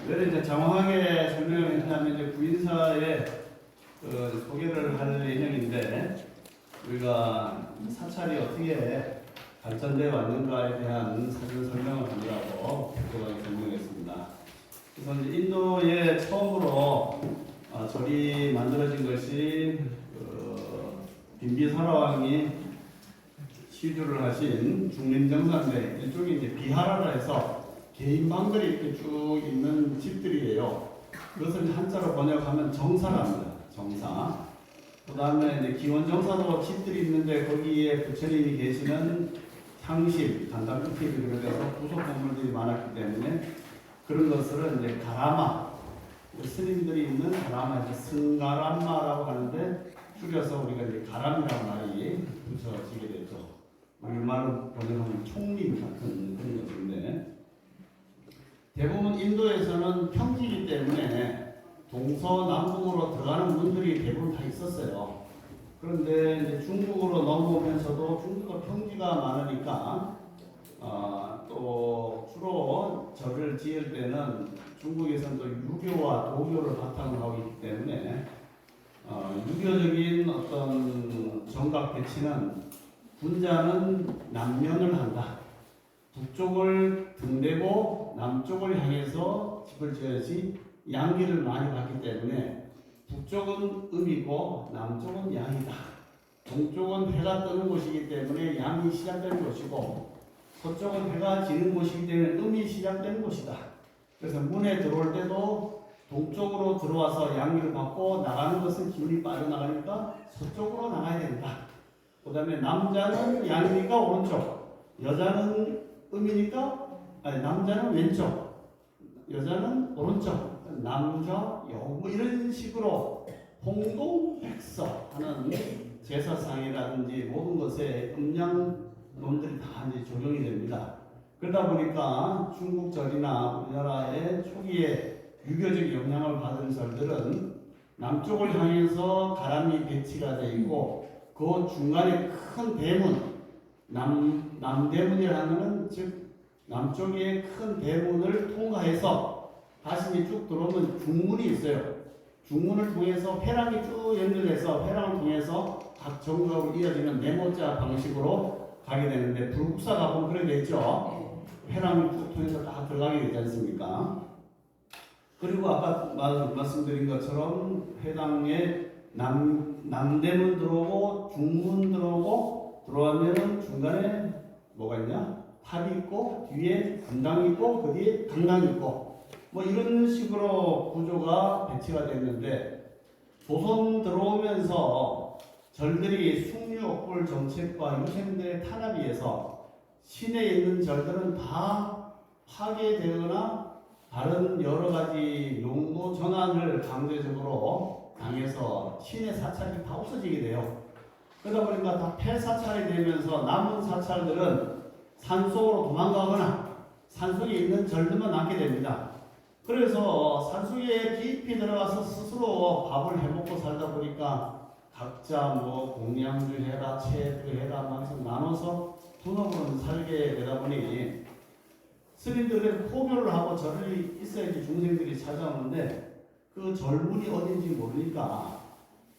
왜 이제 장황하게 설명을 했냐면 이제 구인사의 소개를 할 예정인데 우리가 사찰이 어떻게 발전되어 왔는가에 대한 사전 설명을 하느라고 부족하게 설명했습니다. 그래서 이제 인도에 처음으로 절이 만들어진 것이 빈비사라왕이 시주를 하신 중림정산대 이쪽이 이제 비하라라 해서 개인 방들이 이렇게 쭉 있는 집들이에요. 그것을 한자로 번역하면 정사랍니다. 정사. 그 다음에 이제 기원정사도 집들이 있는데 거기에 부처님이 계시는 향실, 단단루피를 비롯해서 부속 건물들이 많았기 때문에 그런 것을 이제 가라마, 스님들이 있는 가라마에서 승가람마라고 하는데 줄여서 우리가 이제 가람이라는 말이 붙여지게 되죠. 우리말로 번역하면 총림 같은 그런 것인데 대부분 인도에서는 평지이기 때문에 동서남북으로 들어가는 문들이 대부분 다 있었어요. 그런데 이제 중국으로 넘어오면서도 중국도 평지가 많으니까 또 주로 절을 지을 때는 중국에서는 또 유교와 도교를 바탕으로 하고 있기 때문에 유교적인 어떤 정각 배치는 군자는 남면을 한다. 북쪽을 등대고 남쪽을 향해서 집을 지어야지 양기를 많이 받기 때문에 북쪽은 음이고 남쪽은 양이다. 동쪽은 해가 뜨는 곳이기 때문에 양이 시작되는 곳이고 서쪽은 해가 지는 곳이기 때문에 음이 시작되는 곳이다. 그래서 문에 들어올 때도 동쪽으로 들어와서 양기를 받고 나가는 것은 기운이 빠져나가니까 서쪽으로 나가야 된다. 그 다음에 남자는 양이니까 오른쪽, 여자는 음이니까 남자는 왼쪽, 여자는 오른쪽, 남자 여 뭐 이런 식으로 홍동백서 하는 제사상이라든지 모든 것에 음양론들이 다 이제 적용이 됩니다. 그러다 보니까 중국 절이나 우리나라의 초기에 유교적 영향을 받은 절들은 남쪽을 향해서 가람이 배치가 되어 있고 그 중간에 큰 대문, 남대문이라는 즉 남쪽의 큰 대문을 통과해서 가슴이 쭉 들어오면 중문이 있어요. 중문을 통해서 회랑이 쭉 연결해서 회랑을 통해서 각 정각으로 이어지는 네모자 방식으로 가게 되는데 불국사 가보면 그렇게 되죠. 회랑을 쭉 통해서 다 들어가게 되지 않습니까? 그리고 아까 말씀드린 것처럼 회당에 남대문 들어오고 중문 들어오고 들어가면은 중간에 뭐가 있냐? 탑이 있고 뒤에 금당이 있고 그 뒤에 강당이 있고 뭐 이런 식으로 구조가 배치가 됐는데 조선 들어오면서 절들이 숙류옥불 정책과 유생들의 탄압에 의해서 시내에 있는 절들은 다 파괴되거나 다른 여러 가지 용도 전환을 강제적으로 당해서 시내 사찰이 다 없어지게 돼요. 그러다 보니까 다 폐사찰이 되면서 남은 사찰들은 산속으로 도망가거나 산속에 있는 절들만 남게 됩니다. 그래서 산속에 깊이 들어가서 스스로 밥을 해먹고 살다 보니까 각자 뭐 공양주 해라, 체주 해라 하면서 나눠서 분업으로 살게 되다 보니 스님들은 포교를 하고 절이 있어야지 중생들이 찾아오는데 그 절문이 어딘지 모르니까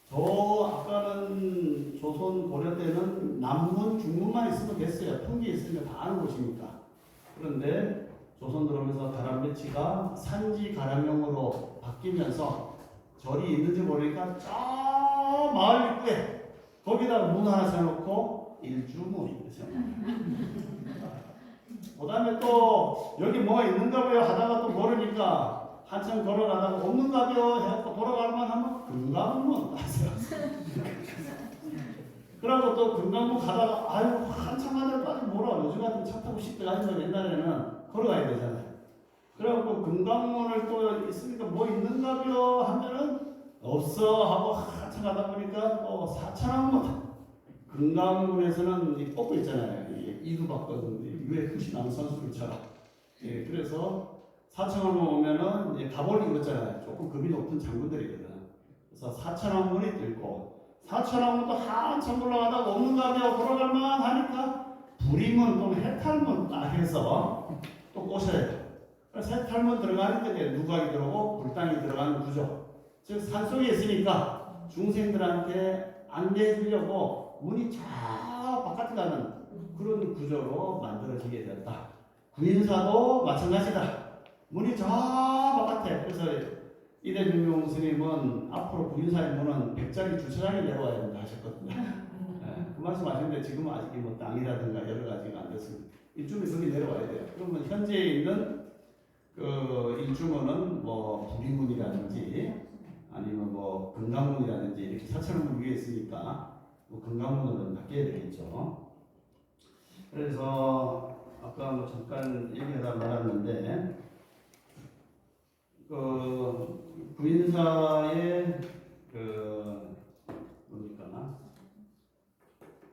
아까는 조선 고려 때는 남문, 중문만 있으면 됐어요. 평지에 있으면 다 아는 곳이니까. 그런데 조선 들어오면서 가람 배치가 산지 가람형으로 바뀌면서 절이 있는지 모르니까 저 마을 입구에 거기다가 문 하나 세워놓고 일주문이 그 다음에 또 여기 뭐가 있는가 봐요 하다가 또 모르니까 한참 걸어가다가 없는가 봐요 해갖고 돌아갈만 하면 금강문 그러고 또 금강문 가다가 아유 한참 하다가 아직 뭐라 요즘 같은 차 타고 싶다 하지만 옛날에는 걸어가야 되잖아요. 그래갖고 금강문을 또 있으니까 뭐 있는가 벼 하면은 없어 하고 한참 가다 보니까 또 사천왕문 금강문에서는 이 뽑고 있잖아요. 이두박거든 UFC 남선수들처럼. 예, 그래서 사천왕문 오면은 이제 가볼이 그렇잖아요. 조금 급이 높은 장군들이거든. 그래서 사천왕문이 뜰고 사천왕문도 한참 올라가다가 없는가 벼 돌아갈만 하니까 불임문 또는 해탈문 딱 해서 또 꼬셔야 돼. 탈모 들어가는 데 누각이 들어오고 불당이 들어가는 구조. 즉 산속에 있으니까 중생들한테 안내해 주려고 문이 저 바깥에 가는 그런 구조로 만들어지게 되었다. 구인사도 마찬가지다. 문이 저 바깥에. 그래서 이대중용 스님은 앞으로 구인사의 문은 100짜리 주차장에 내려와야 된다 하셨거든요. 네, 그 말씀 하셨는데 지금은 아직 뭐 땅이라든가 여러 가지가 안 됐습니다. 일주면 거기 내려와야 돼요. 그러면 현재 있는 그 일주문은 뭐 부비문이라든지 아니면 뭐 금강문이라든지 이렇게 사찰문 위에 있으니까 뭐 금강문으로 바뀌어야 되겠죠. 그래서 아까 뭐 잠깐 얘기하다 말았는데 그 구인사의 그 뭡니까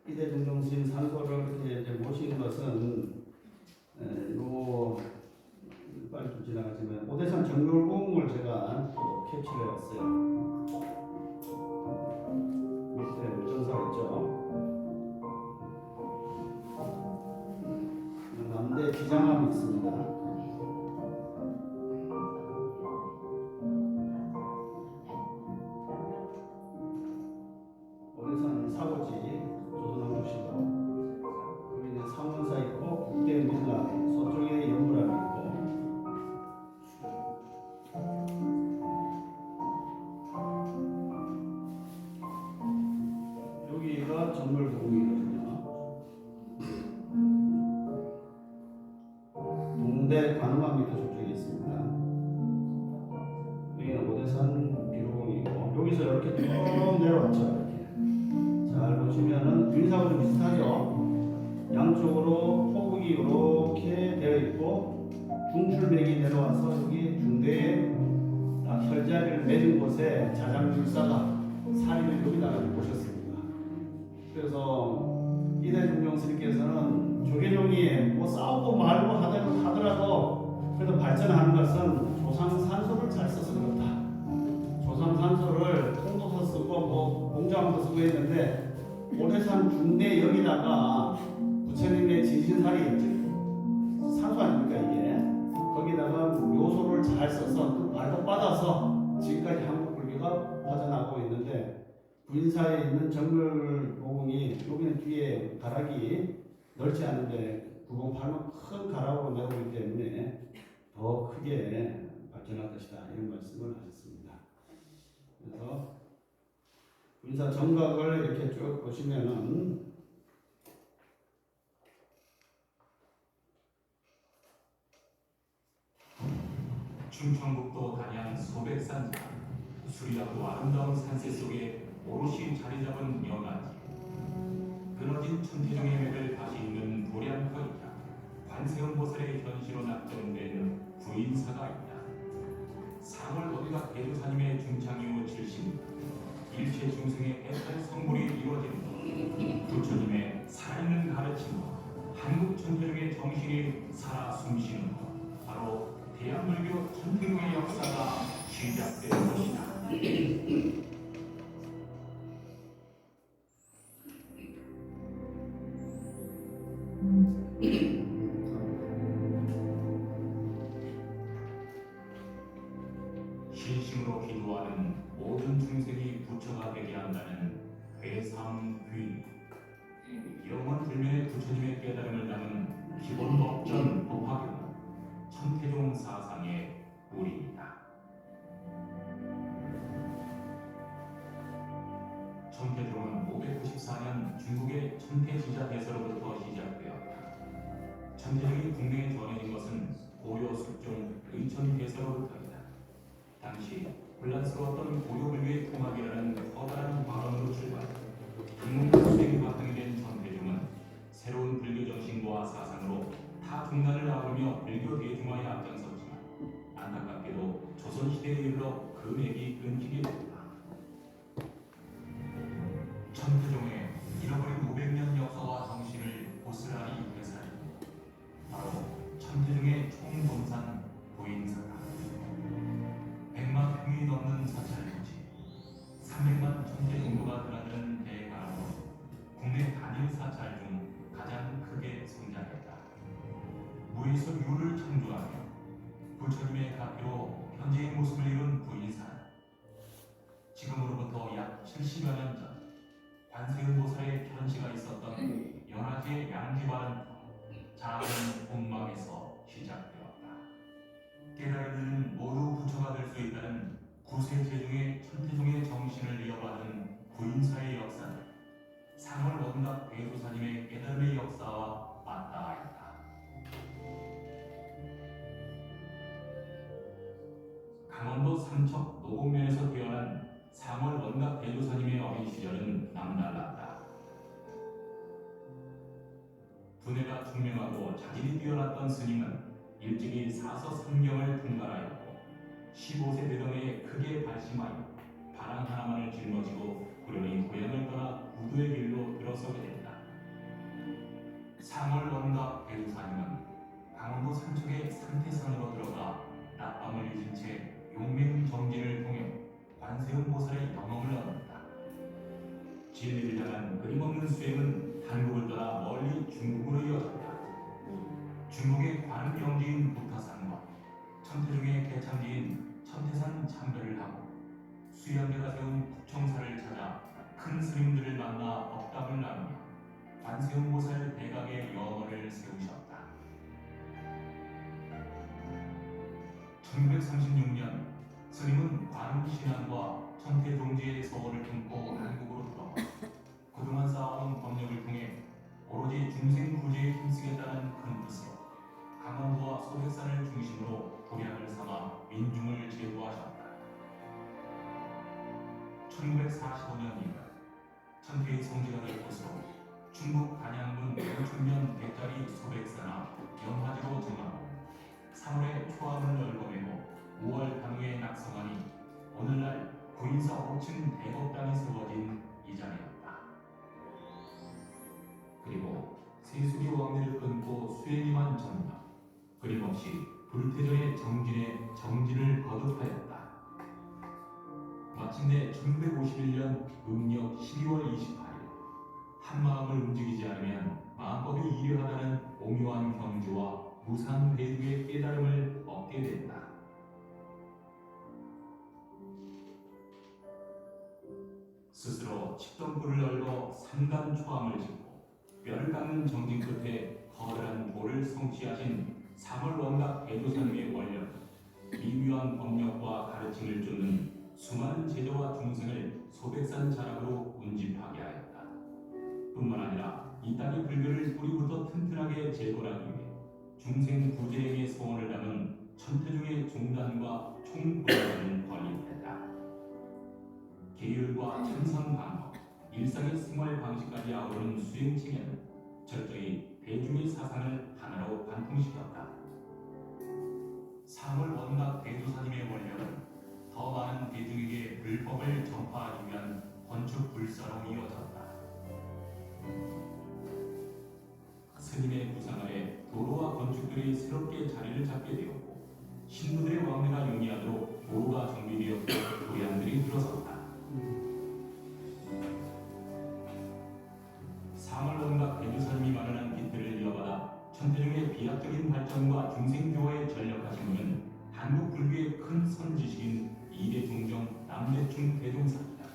이대중종 스님 산소를 이제 모신 것은 요 빨리 좀 지나가지만 오대산 정멸공을 제가 또 캡처해 왔어요. 밑에 물전사가 있죠. 남대 기장함이 있습니다. 오대산 사고지 조선왕조시고 여기는 상원사 있고 국대민락 서쪽에 연불암이 있고 여기가 정멸공이거든요. 동대 관음암이 저쪽에 있습니다. 여기는 오대산 비로공이고 여기서 이렇게 쭉 내려왔죠. 이렇게 잘 보시면은 구인사하고 비슷하죠. 양쪽으로 포국이 이렇게 되어 있고 중출맥이 내려와서 여기 중대에 딱 혈자리를 맺은 곳에 자장율사가 살인을 여기다가 보셨습니다. 그래서 이대중용 스님께서는 조계종이 뭐 싸우고 말고 하더라도 그래도 발전하는 것은 조상산소를 잘 써서 그렇다. 조상산소를 통도서 쓰고 뭐 공자함도 쓰고 했는데 오대산 중대 여기다가 부처님의 진신살이 산소 아닙니까 이게 거기다가 요소를 잘 써서 그 발도 받아서 지금까지 한국 불교가 퍼져나가고 있는데 구인사에 있는 정글공이 여기는 뒤에 가락이 넓지 않은데 908은 큰 가락으로 내려오기 때문에 더 크게 발전할 것이다 이런 말씀을 하셨습니다. 그래서 구인사 정각을 이렇게 쭉 보시면은 충청북도 단양 소백산 수리하고 아름다운 산세 속에 오롯이 자리 잡은 명아지 끊어진 천태종의 맥을 다시 잇는 도량터이다. 관세음보살의 현시로 낙점된 구인사가 있다. 3월 어디가 대조사님의 중창 이후 70년 일체 중생의 애탈 성불이 이루어진 부처님의 살아있는 가르침과 한국 천태종의 정신이 살아 숨쉬는 것 바로 대한불교 천태종의 역사가 시작된 것이다. 신심으로 기도하는 모든 중생이 부처가 되게 한다는 회상귀 영원 불면의 부처님의 깨달음을 담은 기본 법전 법화경 천태종 사상의 뿌리입니다. 천태종은 594년 중국의 천태지자에서로부터 시작되었다. 천태종이 국내에 전해진 것은 고려 숙종 의천에서로부터이다. 당시 혼란스러웠던 고려불교의 통합이라는 커다란 발언으로 출발 인문학수행이 바탕이 된 천태종은 새로운 불교 정신과 사상으로 타 중난을 아우르며 불교 대중화에 앞장섰지만 안타깝게도 조선시대에 이르러 그 맥이 끊기게 됐다. 천태종의 잃어버린 500년 역사와 정신을 고스란히 되살린 바로 천태종의 총동산 구인사다. 100만 평이 넘는 사찰부지 300만 천재 정도가 드나드는 대가로 국내 단일 사찰 중 가장 크게 성장했다. 무에서 유를 창조하며 스님의 가피로 현재의 모습을 이룬 부인산. 지금으로부터 약 70여 년 전 관세음보살의 현시가 있었던 연화지의 양지바른 작은 본막에서 시작되었다. 깨달은 모두 부처가 될 수 있다는 구세제중의 천태종의 정신을 이어받은 부인사의 역사는 상월 원각 대조사님의 깨달음의 역사와 맞닿아있다. 강원도 삼척 노곡면에서 태어난 상월 원각 대조사님의 어린 시절은 남달랐다. 두뇌가 총명하고 자질이 뛰어났던 스님은 일찍이 사서 삼경을 통달하였고 15세 되던 해에 크게 발심하여 바람 하나만을 짊어지고 고려인 고향을 떠나 구도의 길로 들어서게 된다. 상월 원각 대조사님은 강원도 삼척의 상태산으로 들어가 낮밤을 잊은 채 용맹정진을 통해 관세음보살의 영험을 얻는다. 진리를 향한 끊임없는 수행은 한국을 떠나 멀리 중국으로 이어졌다. 중국의 관음경지인 부타산과 천태중의 개창지인 천태산 참배를 하고 수양대가 세운 국청사를 찾아 큰 스님들을 만나 법담을 나누며 관세음보살 대각의 영어를 세우셨다. 1936년 스님은 관음신앙과 천태종지의 서원을 품고 한국으로 돌아와 그동안 쌓아온 법력을 통해 오로지 중생구제에 힘쓰겠다는 큰 뜻에 강원도와 소백산을 중심으로 도량을 삼아 민중을 제도하셨다. 1945년 이후 천태의 성지가 될 곳으로 충북 단양군 영춘면 백자리 소백산 앞 영화지로 정하고 3월에 초암을 넓어내고 5월 단후에 낙성하니 오늘날 부인사 5층 대법당이 세워진 이 자리였다. 그리고 세수리 왕래를 끊고 수행이만 전다. 끊임없이 불태전의 정진을 거듭하였다. 마침내 1951년 음력 12월 28일 한마음을 움직이지 않으면 마법이 이려하다는 오묘한 경주와 무상 배두의 깨달음을 얻게 된다. 스스로 칡덩굴을 넓어 산간 초암을 짓고 뼈를 깎는 정진 끝에 거대한 도를 성취하신 상월 원각 대조사님의 원력, 미묘한 법력과 가르침을 쫓는 수많은 제자와 중생을 소백산 자락으로 운집하게 하였다. 뿐만 아니라 이 땅의 불교를 뿌리부터 튼튼하게 재건하기 위해 중생 구제행의 소원을 담은 천태중의 종단과 총군단을 건립했다. 계율과 참선 방법, 일상의 생활 방식까지 아우르는 수행체계는 철저히 대중의 사상을 하나로 관통시켰다. 상월 원각 대조사님의 원력은 더 많은 대중에게 불법을 전파하기 위한 건축 불사로 이어졌다. 스님의 구상 아래 도로와 건축들이 새롭게 자리를 잡게 되었고 신부들의 왕래가 용이하도록 도로가 정비되었고 도량들이 들어섰다. 상월 원각 대조사님이 마련한 깃들을 이어받아 천태중의 비약적인 발전과 중생교화에 전력하신 분은 한국 불교의 큰 선지식인 이대종정 남대충 대종사입니다.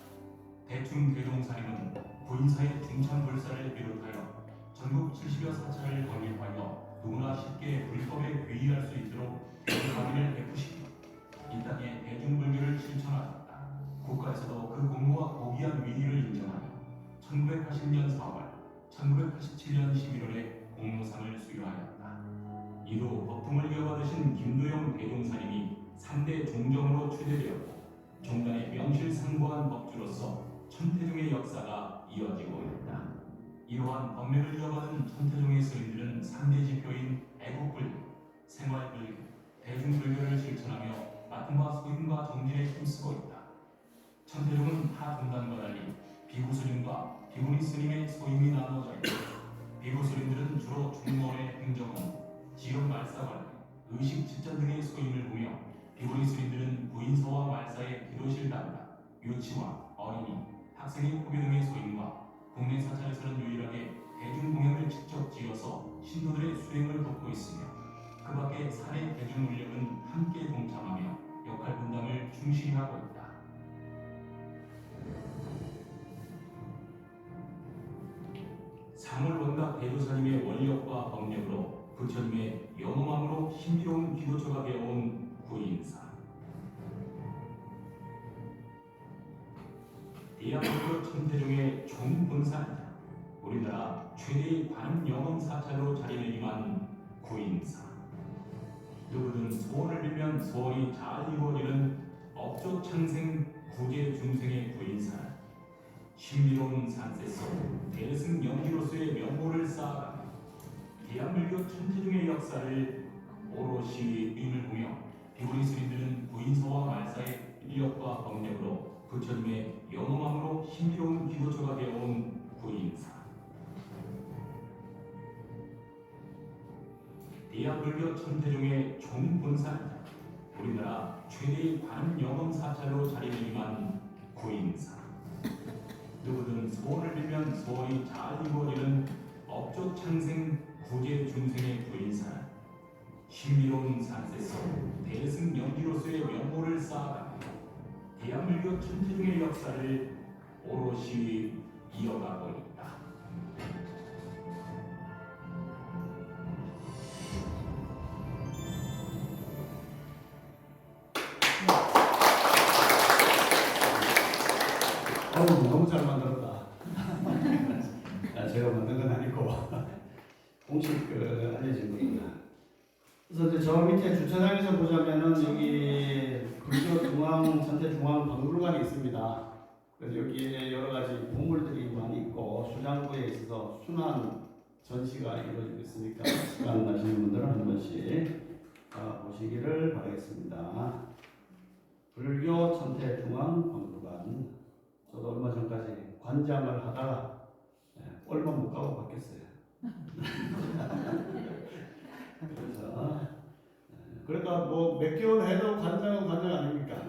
대충 대종사님은 부인사의 중참불사를 비롯하여 전국 70여 사찰을 건립하여 누구나 쉽게 불법에 귀의할 수 있도록 대가비를 베푸시며 이 땅에 대중불교를 실천하셨다. 국가에서도 그 공로와 고귀한 위위를 인정하여 1980년 4월, 1987년 11월에 공로상을 수여하였다. 이후 법품을 이어받으신 김도영 대종사님이 3대 종정으로 추대되었고 종단의 명실상부한 법주로서 천태종의 역사가 이어지고 있다. 이러한 법맥을 이어받은 천태종의 스님들은 3대 지표인 애국불교, 생활불교, 대중불교를 실천하며 맡은 바 소임과 정진에 힘쓰고 있다. 천태종은 타 종단과 달리 비구 스님과 비구니 스님의 소임이 나누어져 있다. 비구 스님들은 주로 중론의 행정업무, 지역 말사 관리, 의식 집전 등의 소임을 보며 비구니 스님들은 부인서와 말사의 기도실 담당, 유치원, 어린이, 학생의 후배 등의 소임과 국내 사찰에서는 유일하게 대중공양을 직접 지어서 신도들의 수행을 돕고 있으며 그 밖의 사내 대중물력은 함께 동참하며 역할 분담을 충실히 하고 있다. 사물원각 대조사님의 원력과 법력으로 부처님의 영험함으로 신비로운 기도처가 되어온 구인사. 대한민국 천태종의 총본산이다. 우리나라 최대의 관음 영험 사찰로 자리매김한 구인사. 누구든 소원을 빌면 소원이 잘 이루어지는 업조 창생 구제 중생의 구인사는 신비로운 산세 속 대승 연기로서의 명보를 쌓아가며 대한민국 천태종의 역사를 오롯이 의미를 보며 비구니 스님들은 구인사와 말사의 인력과 법력으로 부처님의 영험함으로 신비로운 기도처가 되어온 구인사. 대한불교 천태종의 총본산이다. 우리나라 최대의 관음 영험 사찰로 자리매김한 구인사. 누구든 소원을 빌면 소원이 잘 이루어지는 업조 창생 구제 중생의 구인사는 신비로운 산세 속 대승 연기로서의 명보를 쌓아가며 대한불교 천태종의 역사를 오롯이 이어가고 있다. 너무 잘 만들었다. 제가 만든 건 아니고 공식 알려진 겁니다. 그래서 이제 저 밑에 주차장에서 보자면은 여기 불교 중앙 전태 중앙 박물관이 있습니다. 그래서 여기에 여러 가지 보물들이 많이 있고 수장고에 있어서 순환 전시가 이루어지고 있으니까 시간 나시는 분들은 한 번씩 보시기를 바라겠습니다. 불교 전태 중앙 박물관. 저도 얼마 전까지 관장을 하다가 얼마 못 가고 바뀌었어요. 그래서 그러니까 뭐 몇 개월 해도 관장은 관장 아닙니까?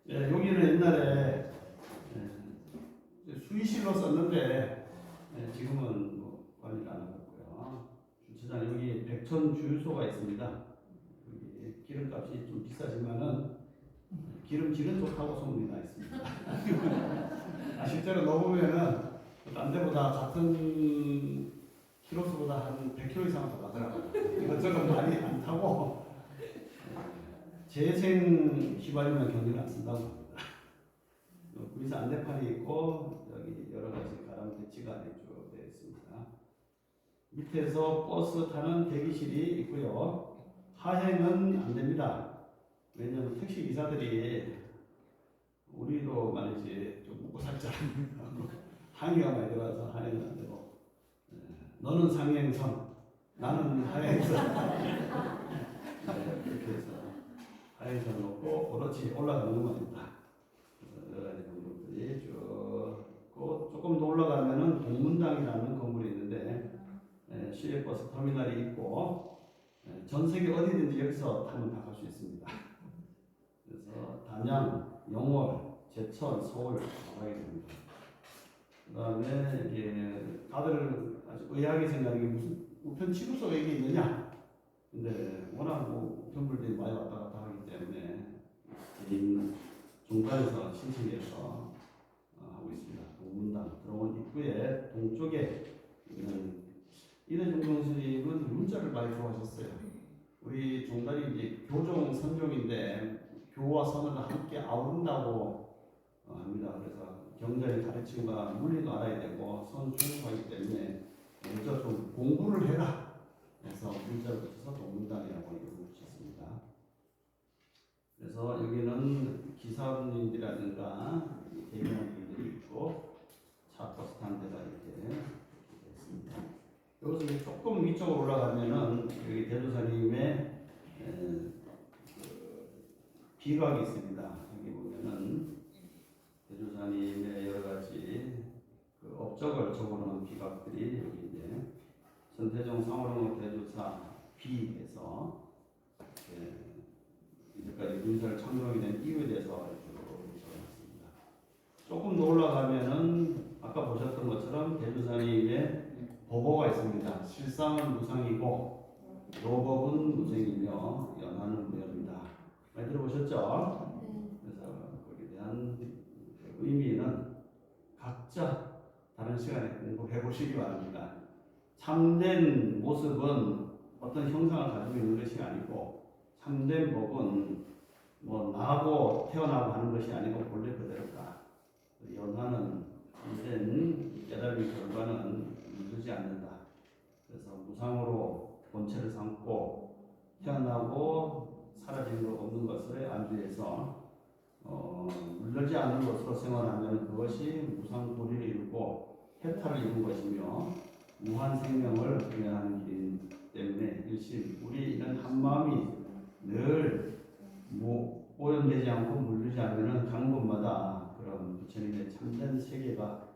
여기는 옛날에 수의실로 썼는데 지금은 뭐 관리를 안 하고 있고요. 주차장 여기 백천 주유소가 있습니다. 여기 기름값이 좀 비싸지만은 기름질은 좋다고 소문이 나 있습니다. 실제로 넣어보면은 딴 데보다 같은 키로수보다 한 100km 이상 더 가더라고요. 이것저것 많이 안 타고 재생 휘발유는 경유를 안 쓴다고 합니다. 여기서 안대판이 있고 여기 여러 가지 가람 배치가 쭉 되어 있습니다. 밑에서 버스 타는 대기실이 있고요. 하행은 안 됩니다. 왜냐하면 택시 기사들이 우리도 말이지 좀 먹고 살자 항의가 많이 들어와서 하행은 안 되고 너는 상행선 나는 하행선 이렇게 해서 하행선 놓고 그렇지 올라가는 것만입니다. 여러 가지 건물들이 쭉 있고 조금 더 올라가면은 동문당이라는 건물이 있는데 시외버스 터미널이 있고 전 세계 어디든지 여기서 타면 다 갈 수 있습니다. 그래서 단양, 영월, 제천, 서울 가게 됩니다. 그 다음에 이게 다들 아주 의아하게 생각하는 게 무슨 우편 치료소가 이게 있느냐? 근데 워낙 뭐 우편물들이 많이 왔다 갔다 하기 때문에 개인 중간에서 신청해서 하고 있습니다. 동문당 들어온 입구에 동쪽에 있는 이대종종 스님은 문자를 많이 좋아하셨어요. 우리 종단이 이제 교종 선종인데 교와 선을 함께 아우른다고 합니다. 그래서 경전의 가르침과 물리도 알아야 되고 선 충족하기 때문에 먼저 좀 공부를 해라 해서 문자를 붙여서 동문당이라고 이름을 붙였습니다. 그래서 여기는 기사님들이라든가 대기업들이 있고 차 버스 타는 데가 이렇게 되어 있습니다. 여기서 조금 위쪽으로 올라가면은 여기 대조사님의 비각이 있습니다. 여기 보면은 대조사님의 여러 가지 그 업적을 적어놓은 비각들이 여기 이제 전태종 상호령호 대조사 비에서 이제까지 문사를 창조하게 된 이유에 대해서 적어놨습니다. 조금 더 올라가면은 아까 보셨던 것처럼 대조사님의 보고가 있습니다. 실상은 무상이고 요법은 무생이며 연하는 무효입니다. 많이 들어보셨죠? 그래서 거기에 대한 의미는 각자 다른 시간에 공부해 보시기 바랍니다. 참된 모습은 어떤 형상을 가지고 있는 것이 아니고 참된 법은 뭐 나고 태어나고 하는 것이 아니고 본래 그대로다. 연하는 참된 깨달음의 결과는 이루지 않는다. 그래서 무상으로 본체를 삼고 태어나고 사라지는 것 없는 것을 안주해서 물들지 않는 것으로 생활하면 그것이 무상도리를 이루고 해탈을 이룬 것이며 무한 생명을 구현하는 길이기 때문에 일심 우리 이런 한 마음이 늘 오염되지 않고 물들지 않으면 가는 곳마다 그런 부처님의 참된 세계가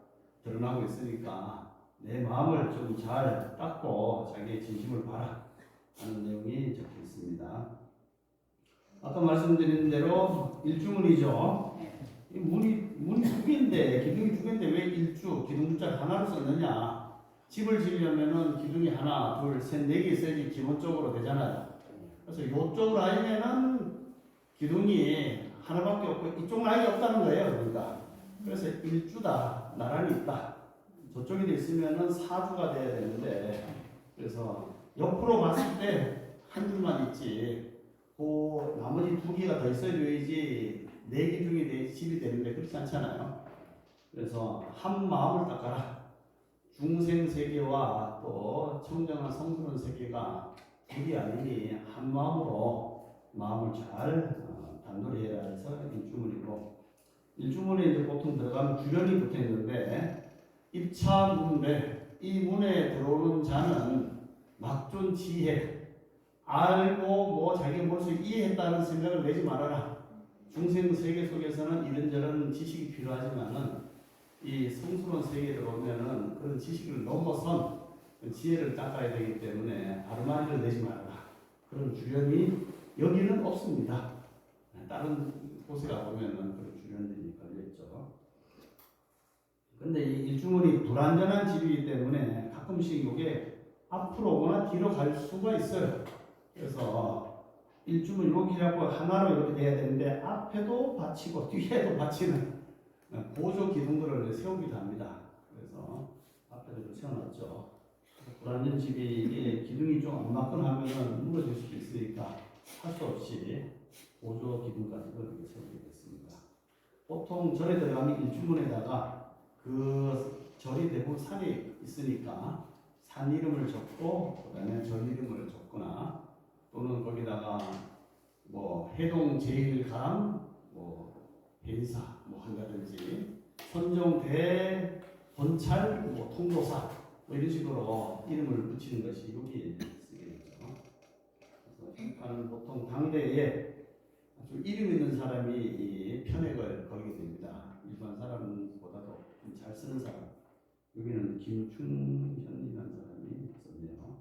드러나고 있으니까 내 마음을 좀 잘 닦고 자기의 진심을 봐라 하는 내용이 적혀 있습니다. 아까 말씀드린 대로 일주문이죠. 이 문이 두 개인데 기둥이 두 개인데 왜 일주 기둥 숫자 하나로 썼느냐? 집을 지으려면은 기둥이 하나, 둘, 셋, 네 개 있어야지 기본적으로 되잖아요. 그래서 이쪽으로 하면은 기둥이 하나밖에 없고 이쪽은 아예 없다는 거예요. 그러니까 그래서 일주다, 나란히 있다. 저쪽에 있으면은 사주가 돼야 되는데 그래서 옆으로 봤을 때 한 줄만 있지. 그 나머지 두 개가 더 있어줘야지 네 기둥이 집이 되는데 그렇지 않잖아요. 그래서 한 마음을 닦아라. 중생 세계와 또 청정한 성스러운 세계가 둘이 아니니 한 마음으로 마음을 잘 단돌이 해라 해서 일주문이고 일주문에 이제 보통 들어가면 주련이 붙어 있는데 입차문배 이 문에 들어오는 자는 막존 지혜 알고 뭐 자기가 무엇을 이해했다는 생각을 내지 말아라. 중생 세계 속에서는 이런저런 지식이 필요하지만은 이 성스러운 세계에 들어오면은 그런 지식을 넘어선 지혜를 닦아야 되기 때문에 아르마니를 내지 말아라. 그런 주련이 여기는 없습니다. 다른 곳에 가보면은 그런 주련들이 걸려있죠. 근데 이 일주문이 불완전한 집이기 때문에 가끔씩 이게 앞으로 오거나 뒤로 갈 수가 있어요. 그래서 일주문 여기라고 하나로 이렇게 돼야 되는데 앞에도 받치고 뒤에도 받치는 보조 기둥들을 세우기도 합니다. 그래서 앞에도 좀 세워놨죠. 불완전 집이 이게 기둥이 좀 안 맞거나 하면은 무너질 수도 있으니까 할 수 없이 보조 기둥 같은 걸 이렇게 세우게 됐습니다. 보통 절에 들어가면 일주문에다가 그 절이 대부분 산에 있으니까 산 이름을 적고 그다음에 절 이름을 적거나 또는 거기다가 뭐 해동 제일강 뭐 해인사 뭐 한다든지 선종대 본찰 뭐 통도사 뭐 이런 식으로 이름을 붙이는 것이 여기에 쓰게 되죠. 그래서 일단은 보통 당대에 아주 이름 있는 사람이 이 편액을 걸게 됩니다. 일반 사람보다도 좀 잘 쓰는 사람. 여기는 김충현이라는 사람이 썼네요.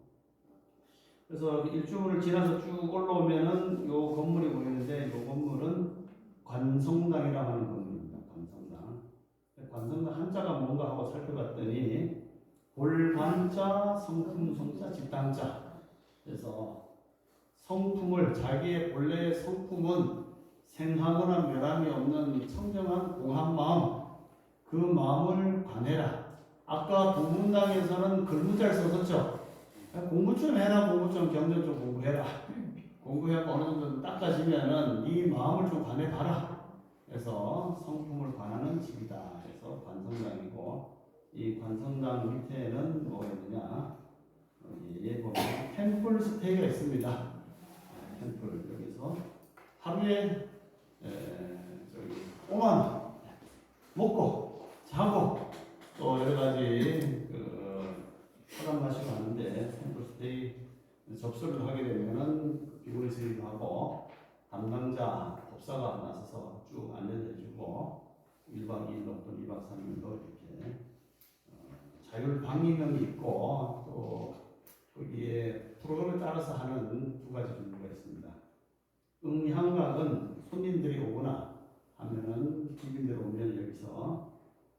그래서 일주문을 지나서 쭉 올라오면은 요 건물이 보이는데 요 건물은 관성당이라고 하는 건물입니다. 관성당. 관성당 한자가 뭔가 하고 살펴봤더니 골관자, 성품, 성자, 집당자. 그래서 성품을 자기의 본래의 성품은 생하거나 멸함이 없는 청정한 공한 마음, 그 마음을 관해라. 아까 부문당에서는 글문자를 썼었죠. 공부 좀 해라, 공부 좀 경전 좀 공부해라. 공부해서 어느 정도 닦아지면은 네 마음을 좀 관해봐라. 그래서 성품을 관하는 집이다. 그래서 관성당이고 이 관성당 밑에는 뭐가 있느냐? 여기 보면 템플 스테이가 있습니다. 템플 여기서 하루에 저기 5만 원 먹고 자고 또 여러 가지 사람 마시고 하는데 템플 스테이 접수를 하게 되면은 기본의 수입을 하고 담당자 법사가 나서서 쭉 안내해주고 1박 2일 또는 2박 3일도 이렇게 자율방임형이 있고 또 거기에 프로그램에 따라서 하는 두 가지 종류가 있습니다. 음향각은 손님들이 오거나 하면은 집인들 오면 여기서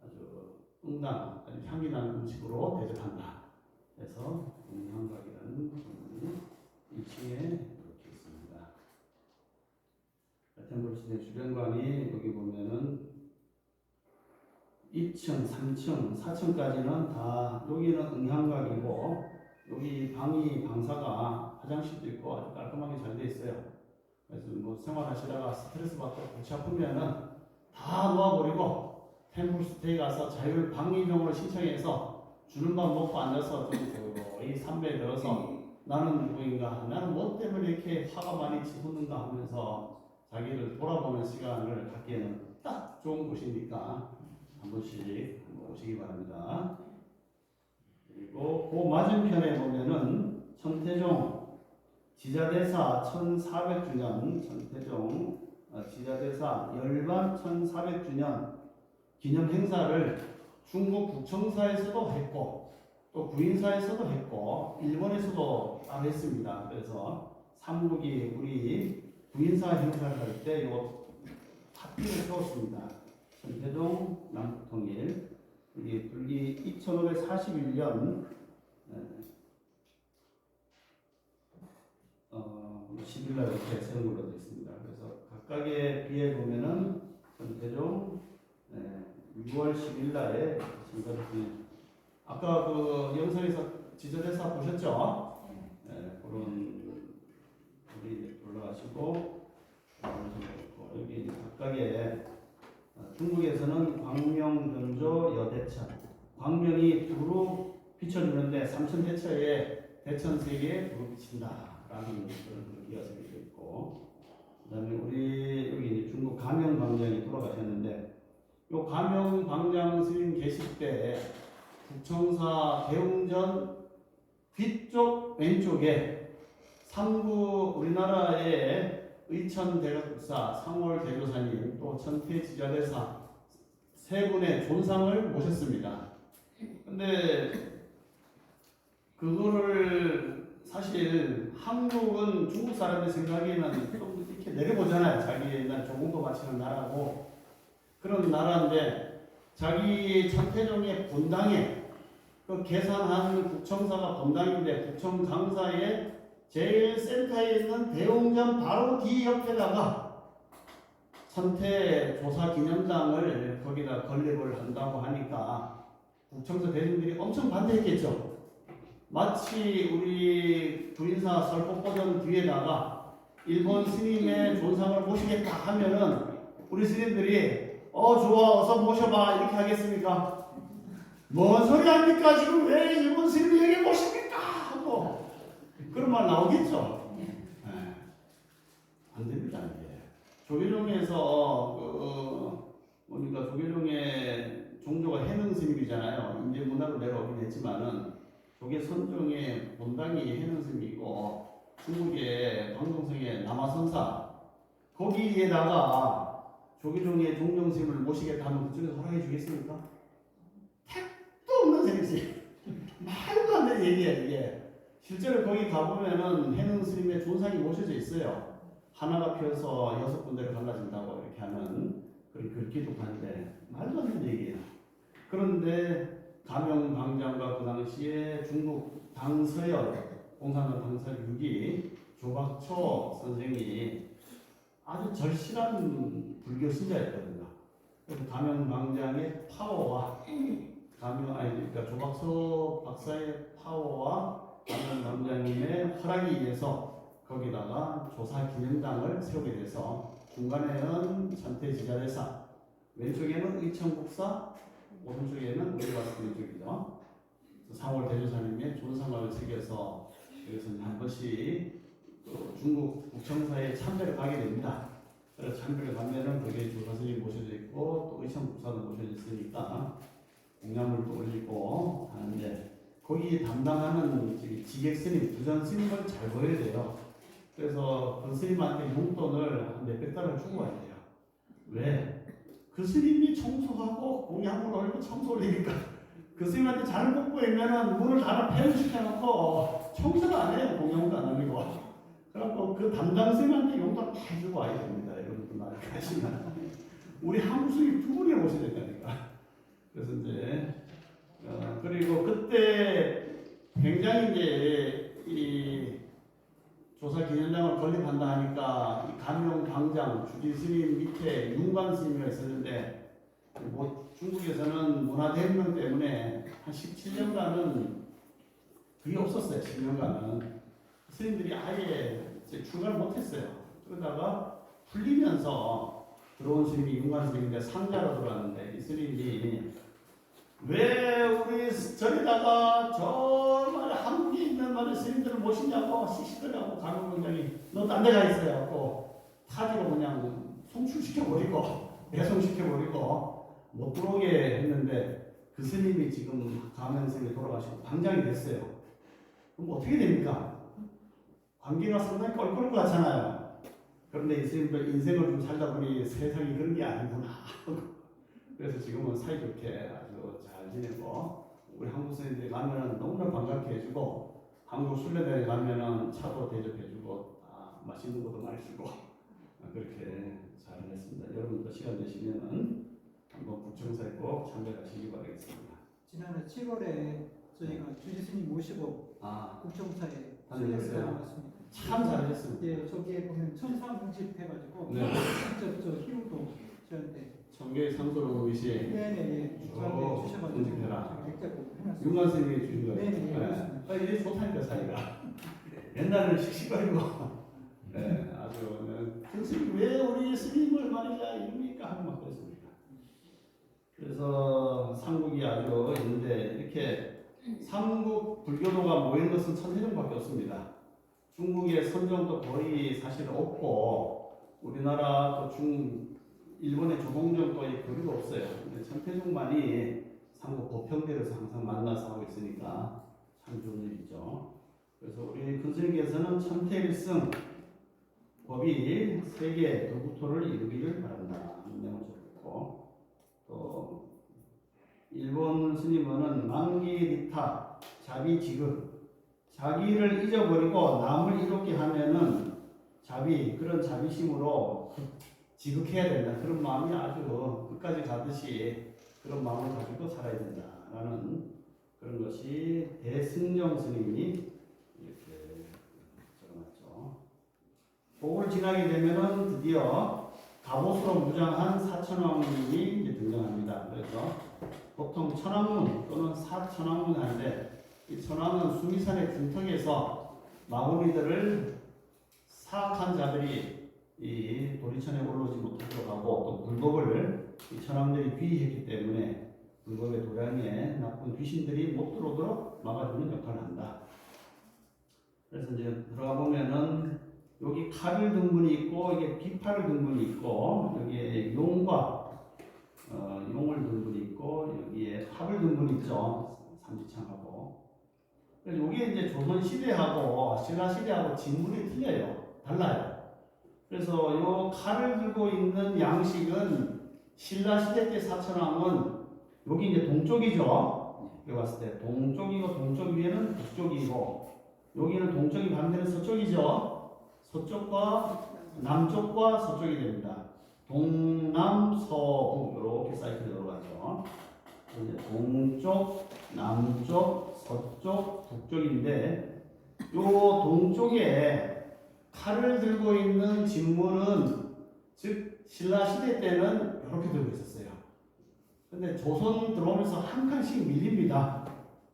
아주 응당, 아주 향기 나는 음식으로 대접한다. 해서 응향각이라는 건물이 1층에 이렇게 있습니다. 템플스테이 주변관이 여기 보면은 2층, 3층, 4층까지는 다 여기는 응향각이고 여기 방사가 화장실도 있고 아주 깔끔하게 잘 돼 있어요. 그래서 뭐 생활하시다가 스트레스 받고 골치 아프면은 다 놓아버리고 템플스테이 가서 자율 방위병으로 신청해서 주는 밥 먹고 앉아서 좀 이 삼배에 들어서 나는 누구인가, 나는 뭐 때문에 이렇게 화가 많이 치솟는가 하면서 자기를 돌아보는 시간을 갖기에는 딱 좋은 곳이니까 한 번씩 오시기 바랍니다. 그리고 그 맞은편에 보면은 천태종 지자대사 1400주년 천태종 지자대사 열반 1400주년 기념 행사를 중국 국청사에서도 했고 또 구인사에서도 했고 일본에서도 따로 했습니다. 그래서 삼국이 우리 구인사 행사를 할 때 요 파티를 세웠습니다. 천태종 남북통일 여기 불기 2541년 10일날 이렇게 세운 걸로 되어 있습니다. 그래서 각각의 비에 보면은 천태종 6월 10일날에 신사를 아까 그 영상에서 지저대사 보셨죠? 그런 우리 올라가시고 여기 각각의 중국에서는 광명변조 여대천 광명이 두루 비춰주는데 삼천대처에 대천세계에 두루 비친다라는 그런 기가 적혀져 있고 그다음에 우리 여기 중국 가명광장이 돌아가셨는데 요 가명광장 스님 계실 때 국청사 대웅전 뒤쪽 왼쪽에 삼구 우리나라의 의천대각국사 상월 대조사님 또 천태지자대사 세 분의 존상을 모셨습니다. 근데 그거를 사실 한국은 중국 사람들 생각에는 좀 이렇게 내려보잖아요. 자기 옛날 조공도 바치는 나라고 그런 나라인데 자기 천태종의 본당에 그 계산한 국청사가 본당인데 국청 강사의 제일 센터에 있는 대웅전 바로 뒤 옆에다가 천태 조사 기념당을 거기다 건립을 한다고 하니까 국청사 대중들이 엄청 반대했겠죠. 마치 우리 구인사 설법보전 뒤에다가 일본 스님의 존상을 모시겠다 하면은 우리 스님들이 좋아 어서 모셔봐 이렇게 하겠습니까? 뭔 소리 합니까? 지금 왜 일본 스님이 여기 모십니까? 하고 그런 말 나오겠죠. 안 됩니다. 이게 조계종에서 보니까 조계종의 종조가 해능 스님이잖아요. 이제 문화로 내려오긴 했지만은 조계 선종의 본당이 해능 스님이고 중국의 광동성의 남아선사 거기에다가 조계종의 종종스님을 모시겠다 하면 그쪽에서 허락해 주겠습니까? 택도 없는 스님이 말도 안 되는 얘기야 이게. 실제로 거기 가보면은 해능 스님의 존상이 모셔져 있어요. 하나가 피어서 6군데로 갈라진다고 이렇게 하는 그런 글귀도 봤는데 말도 안 되는 얘기예요. 그런데 가명광장과 그 당시에 중국 당서열 공산당 당서열 6기 조박초 선생이 아주 절실한 불교 신자였거든요. 그래서 가명광장의 파워와 그러니까 조박초 박사의 파워와 가명광장님의 허락에 의해서 거기다가 조사 기념당을 세우게 돼서 중간에는 천태지자대사, 왼쪽에는 의천국사, 오른쪽에는 우리가 봤을 쪽이죠. 상월 대조사님의 존상을 새겨서 여기서 한 번씩 중국 국청사에 참배를 가게 됩니다. 그래서 참배를 가면은 거기에 조사스님 모셔져 있고 또 의천국사도 모셔져 있으니까 공양물도 올리고 하는데 거기 담당하는 지객스님, 부전스님을 잘 보여야 돼요. 그래서 그 스님한테 용돈을 한 몇백 달러 주고 와야 돼요. 왜? 그 스님이 청소하고 공양물 올리고 청소 올리니까 그 스님한테 잘 먹고 있면은 물을 다 폐유시켜놓고 청소를 안 해요. 공양물도 안 올리고. 그래갖고 그 담당 스님한테 용돈 다 주고 와야 됩니다. 여러분들 말하시면 우리 한국 스님 두 분이 오셔야 된다니까. 그래서 이제 그리고 그때 굉장히 이제 이 조사 기념장을 건립한다 하니까 이 감영 방장 주지 스님 밑에 윤관 스님이가 있었는데 뭐 중국에서는 문화대혁명 때문에 한 17년간은 그게 없었어요. 10년간은 스님들이 아예 이제 출가를 못했어요. 그러다가 풀리면서 들어온 스님이 윤관 스님인데 상자로 들어왔는데 이 스님이 왜 우리 절에다가 정말 한국에 있는 많은 스님들을 모시냐고 시시더라고. 감영공장이 너 딴 데 가 있어요 하고 타지로 그냥 송출시켜버리고 배송시켜버리고 못 들어오게 했는데 그 스님이 지금 감영스님이 돌아가시고 방장이 됐어요. 그럼 어떻게 됩니까? 관계가 상당히 껄끄러울 것 같잖아요. 그런데 이 스님도 인생을 좀 살다 보니 세상이 그런 게 아니구나. 그래서 지금은 사이좋게 아주 잘 지내고 우리 한국 스님들이 가면은 너무나 반갑게 해주고 한국 순례대에 가면은 차도 대접해주고 맛있는 것도 많이 주고 그렇게 잘 했습니다. 여러분도 시간 되시면은 한번 구청사에 꼭 참여하시기 바라겠습니다. 지난해 7월에 저희가 주지 스님 모시고 국정사에 다녀오셨어요? 나왔습니다. 참 잘하셨습니다. 예, 저기에 보면 천상공집 해가지고 네. 직접 저 희우도 저한테 청계의 상소로 오이시 네네 저한테 주셔가지고 공집해라. 맥자고 해놨습니다. 윤관 선생님이 주신 거예요. 네네 그렇습니다. 이게 좋다니까 사이가. 옛날에는 씩씩거리고 네, 아주 선생님 왜 우리 스님을 말이야 이럽니까 하고 막 그랬습니다. 그래서 삼국이 아주 있는데 이렇게 삼국 불교도가 모인 것은 천태종밖에 없습니다. 중국의 선종도 거의 사실 없고 우리나라 또 일본의 조동정도 교류가 없어요. 근데 천태종만이 삼국 보평대에서 항상 만나서 하고 있으니까 참 좋은 일이죠. 그래서 우리 근스님께서는 천태일승 법이 세계 도구토를 이루기를 바란다 하는 내용을 적었고 또 일본 스님은 망기리타 자비지극 자기를 잊어버리고 남을 이롭게 하면은 그런 자비심으로 지극해야 된다. 그런 마음이 아주 끝까지 가듯이 그런 마음을 가지고 살아야 된다라는 그런 것이 대승정 스님이 이렇게 적어놨죠. 그걸 지나게 되면은 드디어 갑옷으로 무장한 사천왕님이 이제 등장합니다. 그래서 보통 천왕문 또는 사천왕문 하는데 이 천왕은 수미산의 중턱에서 마구니들을 사악한 자들이 이 도리천에 올라오지 못하도록 하고 또 불법을 이 천왕들이 비했기 때문에 불법의 도량에 나쁜 귀신들이 못 들어오도록 막아주는 역할을 한다. 그래서 이제 들어가 보면은 여기 칼을 든 분이 있고 이게 비파를 든 분이 있고 여기에 용과 용을 든 분이 있고 여기에 탑을 든 분이 있죠. 삼지창하고. 그래서 여기 이제 조선 시대하고 신라 시대하고 진물이 틀려요. 달라요. 그래서 요 칼을 들고 있는 양식은 신라 시대 때 사천왕은 여기 이제 동쪽이죠. 여기 봤을 때 동쪽이고 동쪽 위에는 북쪽이고 여기는 동쪽이 반대는 서쪽이죠. 서쪽과 남쪽과 서쪽이 됩니다. 동남 서북 이렇게 사이클이 들어가죠. 이제 동쪽, 남쪽, 서쪽, 북쪽인데 요 동쪽에 칼을 들고 있는 진물은 즉 신라 시대 때는 이렇게 들고 있었어요. 근데 조선 들어오면서 한 칸씩 밀립니다.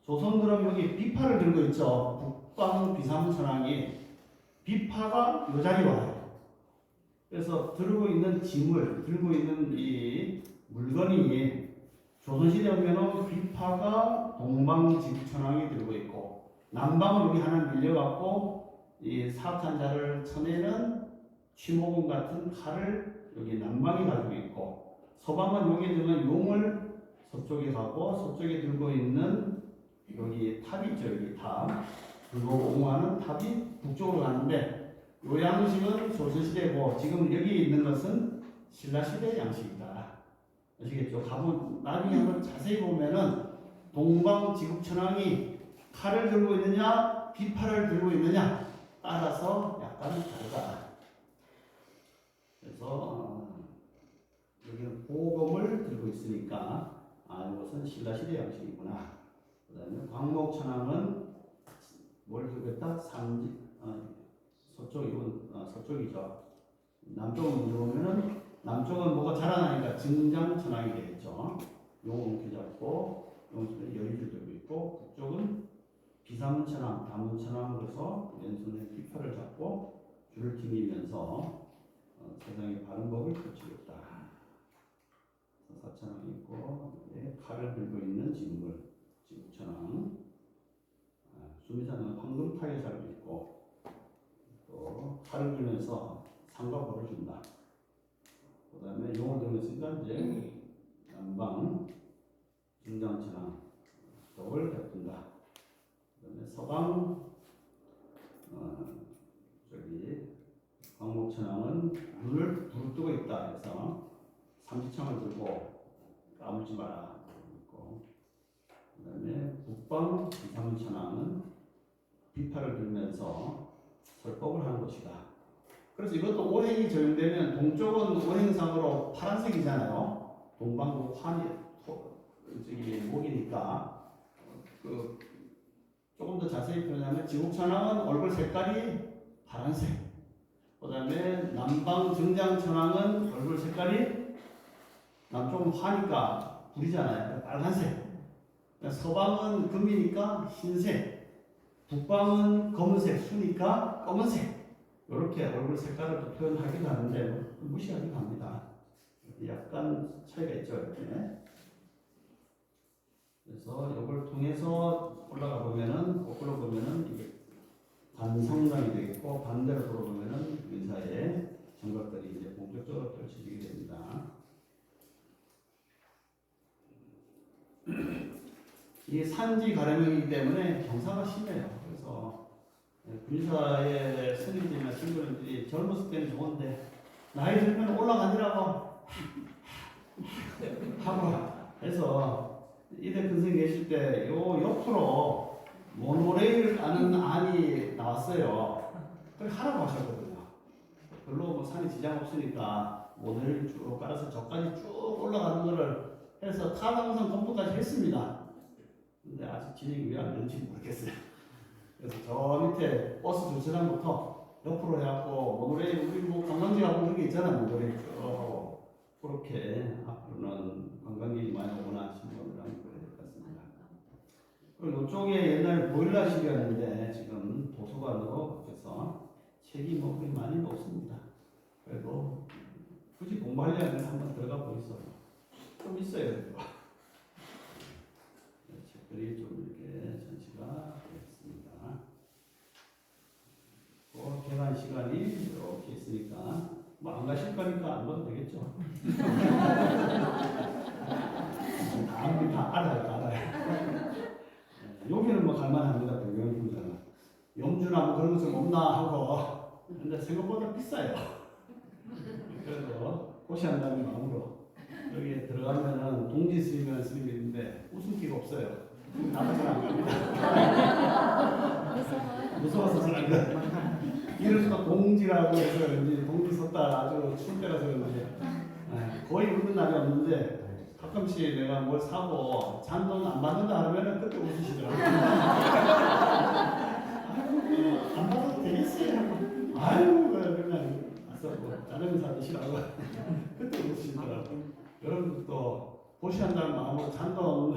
조선 들어오면 여기 비파를 들고 있죠. 북방 비삼천왕이 비파가 이 자리에 와요. 그래서 들고 있는 짐을 들고 있는 이 물건이 조선시대 오면은 비파가 동방지구천왕이 들고 있고 남방은 여기 하나 밀려갖고 이 사악한 자를 쳐내는 취모공 같은 칼을 여기 남방이 가지고 있고 서방은 여기 들면 용을 서쪽에 가고 서쪽에 들고 있는 여기 탑이죠. 여기 탑 그리고 옹호하는 탑이 북쪽으로 가는데 이 양식은 조선시대고 지금 여기 있는 것은 신라시대 양식이다. 아시겠죠? 가보 나중에 한번 자세히 보면은 동방지국천왕이 칼을 들고 있느냐 비파를 들고 있느냐 따라서 약간 다르다. 그래서 여기는 보검을 들고 있으니까 이것은 신라시대 양식이구나. 그 다음에 광목천왕은 뭘 들겠다? 서쪽 이건 서쪽이죠. 남쪽은 들어오면은 남쪽은 뭐가 자라나니까 증장천왕이 되겠죠. 요거 이렇게 잡고 여기서 여의주 들고 있고 북쪽은 비사문천왕, 다문천왕으로서 왼손에 피파를 잡고 줄을 튕기면서 세상의 바른 법을 펼치겠다. 사천왕이 있고 칼을 들고 있는 진물, 진천왕. 수미산은 황금 타에 살고 있고 또 칼을 들면서 상과 벌을 준다. 그 다음에 용을 들면서 이제 남방 중장천왕 덕을 베푼다. 그 다음에 서방 광목천왕은 눈을 부릅뜨고 있다 해서 삼지창을 들고 까물지 마라. 그 다음에 북방 비사문천왕은 비파를 들면서 설법을 하는 것이다. 그래서 이것도 오행이 적용되면 동쪽은 오행상으로 파란색이잖아요. 동방도 화이 목이니까 조금 더 자세히 표현하면 지국천왕은 얼굴 색깔이 파란색. 그다음에 남방 증장천왕은 얼굴 색깔이 남쪽은 화니까 불이잖아요. 빨간색. 서방은 금이니까 흰색. 북방은 검은색, 수니까 검은색. 이렇게 얼굴 색깔을 또 표현하기도 하는데 무시하기도 합니다. 약간 차이가 있죠, 이렇게. 그래서 이걸 통해서 올라가 보면은 거꾸로 보면은 이게 관성당이 되겠고 반대로 돌아보면은 의사의 정각들이 이제 본격적으로 펼쳐지게 됩니다. 이게 산지 가름이기 때문에 경사가 심해요. 그래서 군사의 스님들이나 친구들이 젊었을 때는 좋은데 나이 들면 올라가니라고 하고 해서 이대 근생 계실 때 요 옆으로 모노레일 아는 안이 나왔어요. 그걸 하라고 하셨거든요. 별로 뭐 산이 지장 없으니까 모노레일 쭉 깔아서 저까지 쭉 올라가는 거를 해서 타당성 검토까지 했습니다. 근데 아직 진행이 왜 안 되는지 모르겠어요. 그래서 저 밑에 버스 주차장부터 옆으로 해갖고 모노레일 우리 뭐 관광지 가고 그런 게 있잖아요. 모노레일 쭉 그렇게 앞으로는 관광객이 많이 원하시는 분들 하면 그래야 될 것 같습니다. 그리고 이쪽에 옛날 보일러실이었는데 지금 도서관으로 바뀌어서 책이 뭐 그리 많이는 없습니다. 그래도 굳이 공부하려면 한번 들어가 보겠어요. 좀 있어야 돼요. 책들이 좀 이렇게 전시가 되겠습니다. 개관 시간이 이렇게 있으니까 뭐 안 가실 거니까 안 가도 되겠죠. 다 알아요. 여기는 뭐 갈만합니다. 백명품장은 염주나 뭐 그런 것 좀 없나 하고 근데 생각보다 비싸요. 그래서 고시한다는 마음으로 여기에 들어가면은 동지 스님이라는 스님이 있는데 웃음기가 없어요. 나도 잘 안 갑니다. 무서워서 잘 안 가요. 이래서 동지라고 해서 이제 동지 섰다 아주 추운 때라서 그런지 거의 웃는 날이 없는데 가끔씩 내가 뭘 사고 잔돈 안 받는다 하면은 그때 웃으시더라고요. 아이고 안 받아도 되겠어요. 아이고 그냥 뭐 다른 사람이 싫어하고 그때 웃으시더라고요. 여러분도 보시한다는 마음으로 잔돈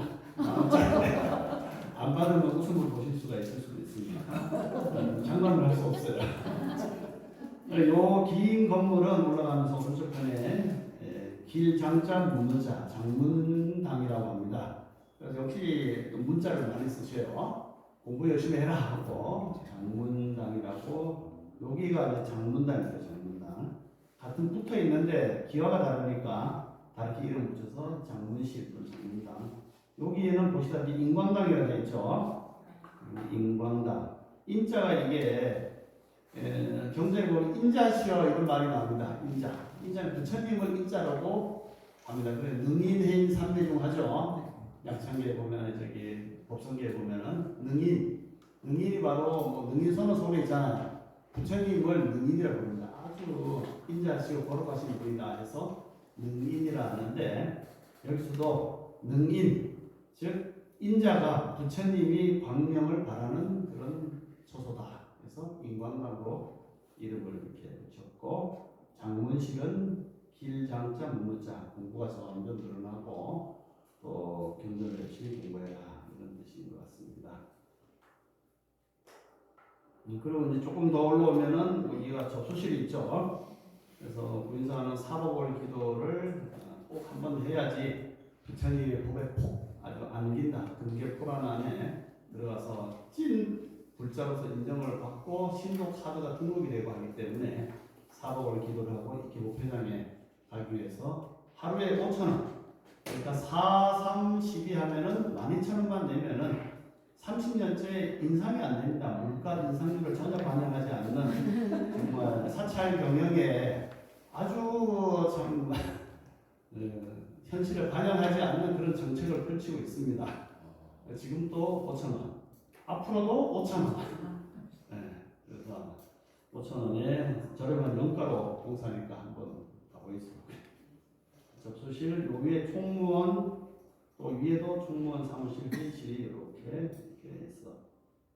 안 받으면 웃음을 보실 수가 있을 수도 있습니다. 장담을 할 수 없어요. 요 긴 건물은 올라가면서 오른쪽편에 길장자 문의자 장문당이라고 합니다. 그래서 역시 문자를 많이 쓰셔요. 공부 열심히 해라 하고 장문당이라고 여기가 이제 장문당입니다. 장문당 같은 붙어 있는데 기와가 다르니까 다르게 이름 붙여서 장문실 또는 장문당. 여기에는 보시다시피 인광당이라고 되어 있죠. 인광당. 인자가 이게 경제에 보면 인자시여 이런 말이 나옵니다. 인자. 인자는 부처님을 인자라고 합니다. 그래 능인해인 삼대중 하죠. 양창기에 보면 저기 법성기에 보면은 능인이 바로 뭐 능인선어 속에 있잖아요. 부처님을 능인이라고 부릅니다. 아주 인자시여 걸어가시는 분이다 해서 능인이라 하는데 여기서도 능인 즉 인자가 부처님이 광명을 바라는 그런 초소다. 그래서 인광락으로 이름을 이렇게 붙였고, 장문식은 길장자 문무자 공부가 점점 늘어나고 또 경전을 열심히 공부해라 이런 뜻인 것 같습니다. 그리고 이제 조금 더 올라오면은 여기가 접수실이 있죠. 그래서 부인사는 사복월 기도를 꼭 한 번 해야지 부처님의 법에 폭 아주 안긴다. 금계포란 안에 들어가서 찐 불자로서 인정을 받고 신도 카드가 등록이 되고 하기 때문에 사복월 기도를 하고 이렇게 목회장에 가기 위해서 하루에 5,000원. 그러니까 4, 3, 12 하면은 12,000원만 내면은 30년째 인상이 안 됩니다. 물가 인상률을 전혀 반영하지 않는 정말 사찰 경영에 아주 참 현실을 반영하지 않는 그런 정책을 펼치고 있습니다. 지금 또 5,000원, 앞으로도 5,000원. 네, 그래서 5,000원에 저렴한 영가로 봉사니까 한번 가보겠습니다. 접수실 요 위에 총무원, 또 위에도 총무원 사무실 회의실이 이렇게 해서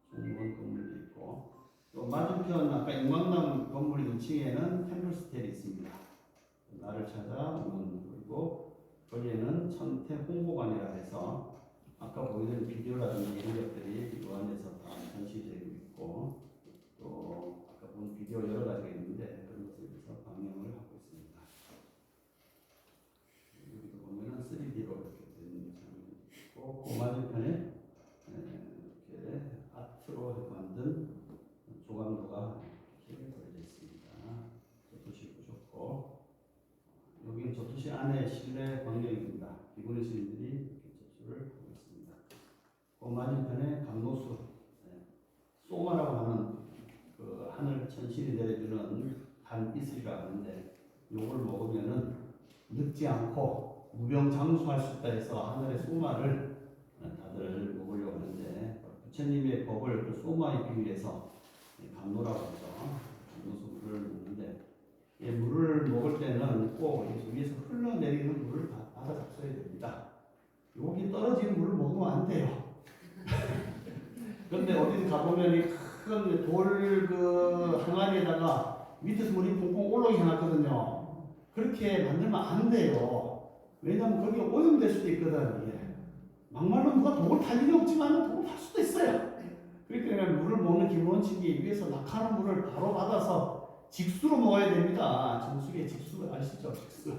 총무원 건물도 있고, 또 맞은편 아까 인광남 건물 2층에는 템플스테이 있습니다. 나를 찾아오는, 그리고 거기에는 천태 홍보관이라 해서 아까 보이는 비디오라든지 이런 것들이 이 안에서 다 전시되고 있고, 또 아까 본 비디오 여러 가지가 있는데 그런 것에서 방영을 하고 있습니다. 여기도 보면은 3D로 이렇게 된 장면이 있고, 그 맞은편에 이렇게 아트로 만든 조각도가 이렇게 걸려 있습니다. 접수실 보셨고, 여기는 접수실 안에 실내 광경입니다. 비구니 스님들이 이렇게 접수를 하고 있습니다. 그 맞은편에 감로수, 소마라고 하는 그 하늘 천신이 내려주는 간 이슬이라고 하는데, 요걸 먹으면은 늙지 않고 무병장수할 수 있다 해서 하늘의 소마를 다들 먹으려고 하는데, 부처님의 법을 그 소마에 비유해서 감로라고 하죠. 감로수 물을 먹는데, 이 물을 먹을 때는 꼭 위에서 흘러내리는 물을 받아 잡숴야 됩니다. 여기 떨어지는 물을 먹으면 안 돼요. 그런데 어디 가보면 이 큰 돌 그 항아리에다가 밑에서 물이 퐁퐁 올라오게 해놨거든요. 그렇게 만들면 안 돼요. 왜냐하면 거기에 오염될 수도 있거든. 예. 막말로 누가 독을 탈 일이 없지만 독을 탈 수도 있어요. 그러니까 물을 먹는 기본원칙이 위에서 낙하는 물을 바로 받아서 직수로 먹어야 됩니다. 정수기의 직수 아시죠? 직수.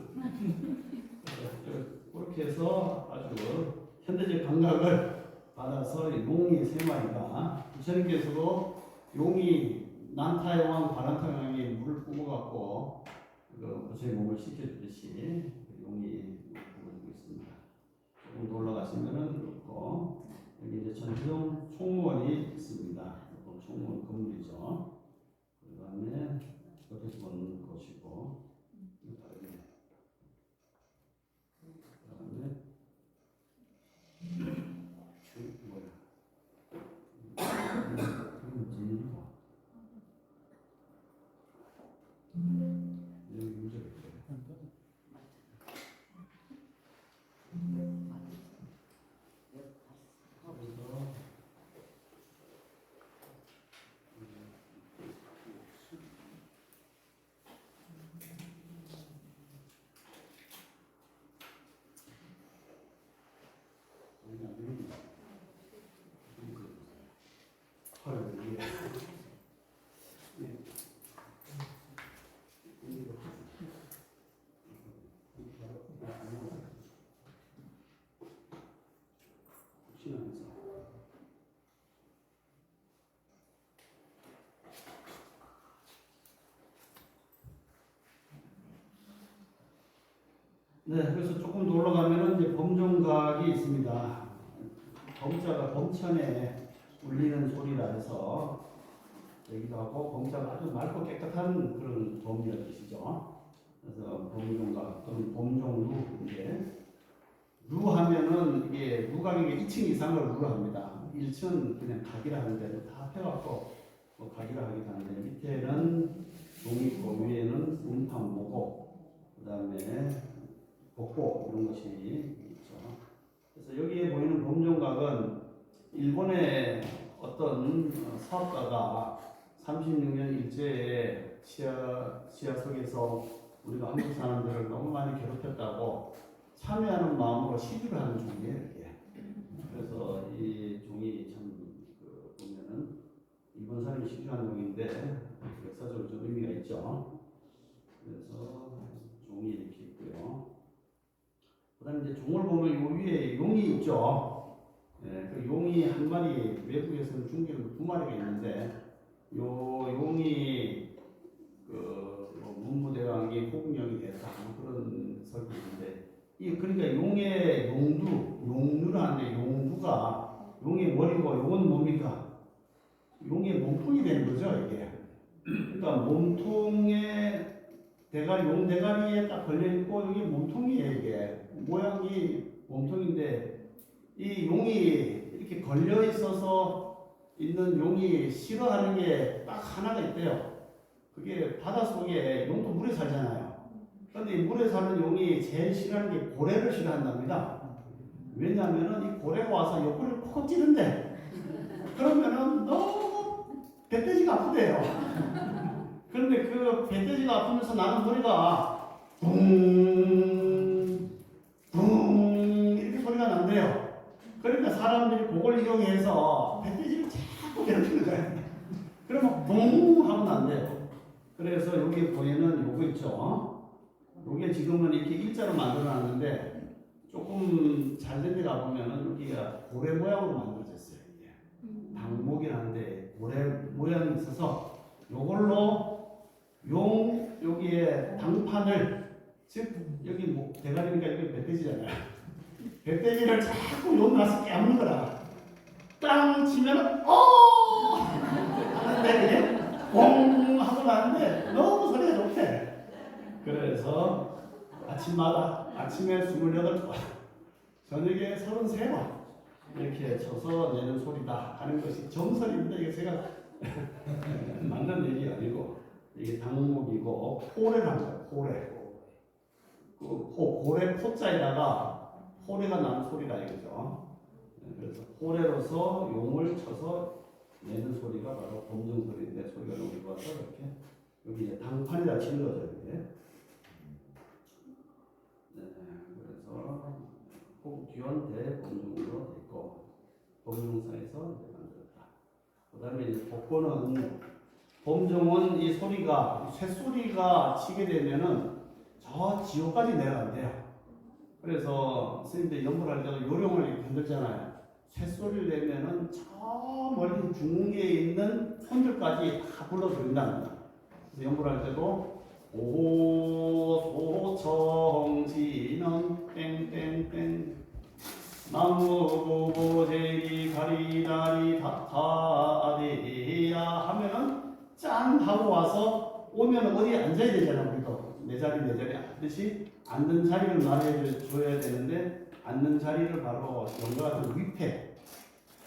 그렇게 해서 아주 현대적 감각을 받아서 용이 3마리가, 부처님께서도 용이 난타의 왕 바란타강에 물을 뿜어갖고 그 부처의 몸을 씻겨주듯이 용이 부어주고 있습니다. 조금 더 올라가시면은 그렇고, 여기 이제 전통 총무원이 있습니다. 총무원 건물이죠. 그 다음에 옆에서 보는 곳이고, 그 다음에 네, 그래서 조금 더 올라가면은 이제 범종각이 있습니다. 범자가 범천에 울리는 소리라 해서 여기도 하고, 범자가 아주 맑고 깨끗한 그런 범이라는 뜻이죠. 그래서 범종각 또는 범종루인데, 루 하면은 이게 루각이 2층 이상을 루로 합니다. 1층은 그냥 각이라 하는데 다 합해갖고 뭐 각이라 하기도 하는데, 밑에는 종이 있고 위에는 음탕 모고, 그 다음에 복고 이런 것이 있죠. 그래서 여기에 보이는 범종각은 일본의 어떤 사업가가 36년 일제에 치아 속에서 우리가 한국 사람들을 너무 많이 괴롭혔다고 참여하는 마음으로 시주를 하는 종이에요, 이게. 그래서 이 종이 참 보면은 일본 사람이 시주한 종인데 역사적으로 좀 의미가 있죠. 그래서 종이 이렇게 있고요. 그다음에 이제 종을 보면 요 위에 용이 있죠. 예, 그 용이 한 마리, 외국에서는 중국에는 두 마리가 있는데 요 용이 문무대왕이 호국령이 됐다 그런 설명인데 이 그러니까 용의 용두라는데 용두가 용의 머리고 용은 뭡니까? 용의 몸통이 되는 거죠 이게. 그러니까 몸통에 용 대가리에 딱 걸려 있고 여기 몸통이에요 이게. 모양이 몸통인데 이 용이 이렇게 걸려 있어서 있는 용이 싫어하는 게 딱 하나가 있대요. 그게 바닷속에 용도 물에 살잖아요. 그런데 물에 사는 용이 제일 싫어하는 게 고래를 싫어한답니다. 왜냐하면 이 고래가 와서 옆구리를 콕 찌른대. 그러면은 너무 배돼지가 아프대요. 그런데 그 배돼지가 아프면서 나는 소리가 붕 이렇게 소리가 난대요. 그러니까 사람들이 그걸 이용해서 배돼지를 자꾸 괴롭히는 거예요. 그러면 붕 하고 난대요. 그래서 여기 보이는 요거 있죠. 요게 지금은 이렇게 일자로 만들어 놨는데 조금 잘된 데 가보면은 여기가 고래 모양으로 만들어졌어요. 이게. 당목이라는데 고래 모양이 있어서 요걸로 여기에 당판을 즉 여기 대가리니까 여기 멧돼지잖아요. 멧돼지를 자꾸 용 가서 깨우는 거라. 땅 치면은 하는데 그게 뽕 하고 나는데 너무 소리가 좋대. 그래서 아침마다 아침에 28번 저녁에 33번 이렇게 쳐서 내는 소리다 하는 것이 정설인데 이게 제가 맞는 얘기 아니고 이게 당목이고 포래라는 거예요. 포래. 고래 포자에다가 포래가 나는 소리라 이거죠. 그래서 포래로서 용을 쳐서 내는 소리가 바로 범정소리인데 소리가 너무 좋아서 이렇게 여기 이제 당판이라 치는 거죠. 이게. 네, 그래서 호국규원 대범정으로 됐고 범정사에서 만들었다. 그다음에 이제 복권은 범정은 이 소리가 쇳소리가 치게 되면은 저 지옥까지 내려간대요. 그래서 스님들 연불할 때도 요령을 이렇게 만들잖아요. 쇳소리를 내면은 저 멀리 중국에 있는 손들까지 다 불러드린답니다. 그래서 연불할 때도 오소청지는 땡땡땡 나무고제리 가리다리 다타디야 하면은 짠 하고 와서 오면 어디에 앉아야 되잖아요. 우리도 내 자리 하듯이 앉는 자리를 말해줘야 되는데 앉는 자리를 바로 연과 같은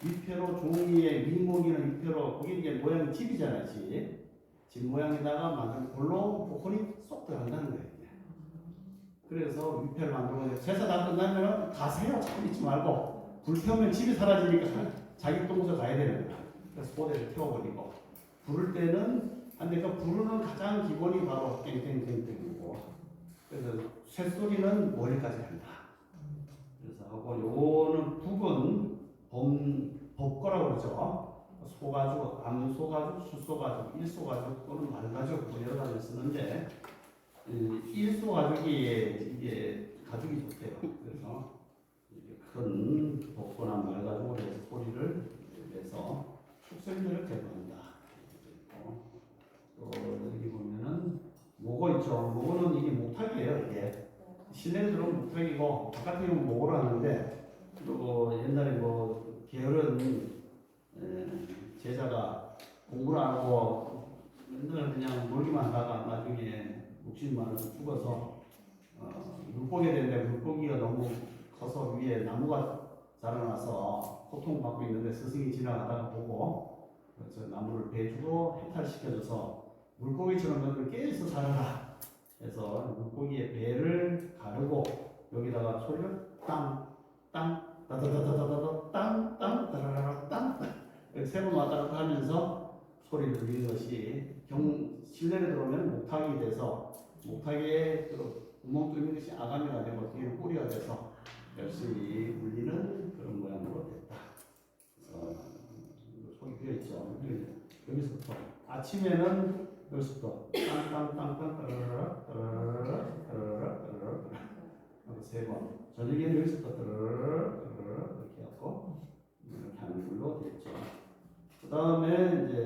위패로 종이의 윗목이는 위패로 그게 이제 모양이 집이잖아요. 집 모양에다가 만든 걸로 복권이 쏙 들어간다는 거예요. 그래서 위패를 만들고 제사 다 끝나면 가세요. 참 잊지 말고 불 태우면 집이 사라지니까 자기 동서 가야 되는 거야. 그래서 포대를 태워버리고 부를 때는 그러니까 부르는 가장 기본이 바로 땡땡땡땡이고 그래서 쇳소리는 머리까지 간다. 그래서 하고 요거는 북은 법거라고 그러죠. 소가죽, 암소가죽, 수소가죽, 일소가죽 또는 말가죽 뭐 여러 가지를 쓰는데 일소가죽이 이게 가죽이 좋대요. 그래서 이렇게 큰 복거나 말가죽으로 해서 소리를 내서 축소리를 제거한다. 또 여기 보면은 목어 있죠. 목어는 이게 목탁이에요. 이게 실내에 들어오면 목탁이고 바깥에 오면 목어로 하는데 그리고 옛날에 뭐 게으른 제자가 공부를 안 하고 맨날 그냥 놀기만 하다가 나중에 목숨 많아서 죽어서 물고기 되는데 물고기가 너무 커서 위에 나무가 자라나서 고통받고 있는데 스승이 지나가다가 보고 그래서 나무를 베주고 해탈시켜줘서 물고기처럼 너를 깨어서 살아라 해서 물고기의 배를 가르고 여기다가 소리를 땅땅 따다다다다다 땅땅 따라라라 땅 이렇게 세 번 못하게 구멍 뚫는 것이 아가미가 되고 뒤로 꼬리가 돼서 열심히 물리는 그런 모양으로 됐다. 그래서 속이 비어있죠. 여기서부터 아침에는 여기서부터 땅땅땅땅 따라라라 따라라라 따라라라 따라라라 하고 3번, 저녁에는 여기서부터 따라라라 따라라라 이렇게 하고 이렇게 하는 걸로 됐죠. 그 다음에 이제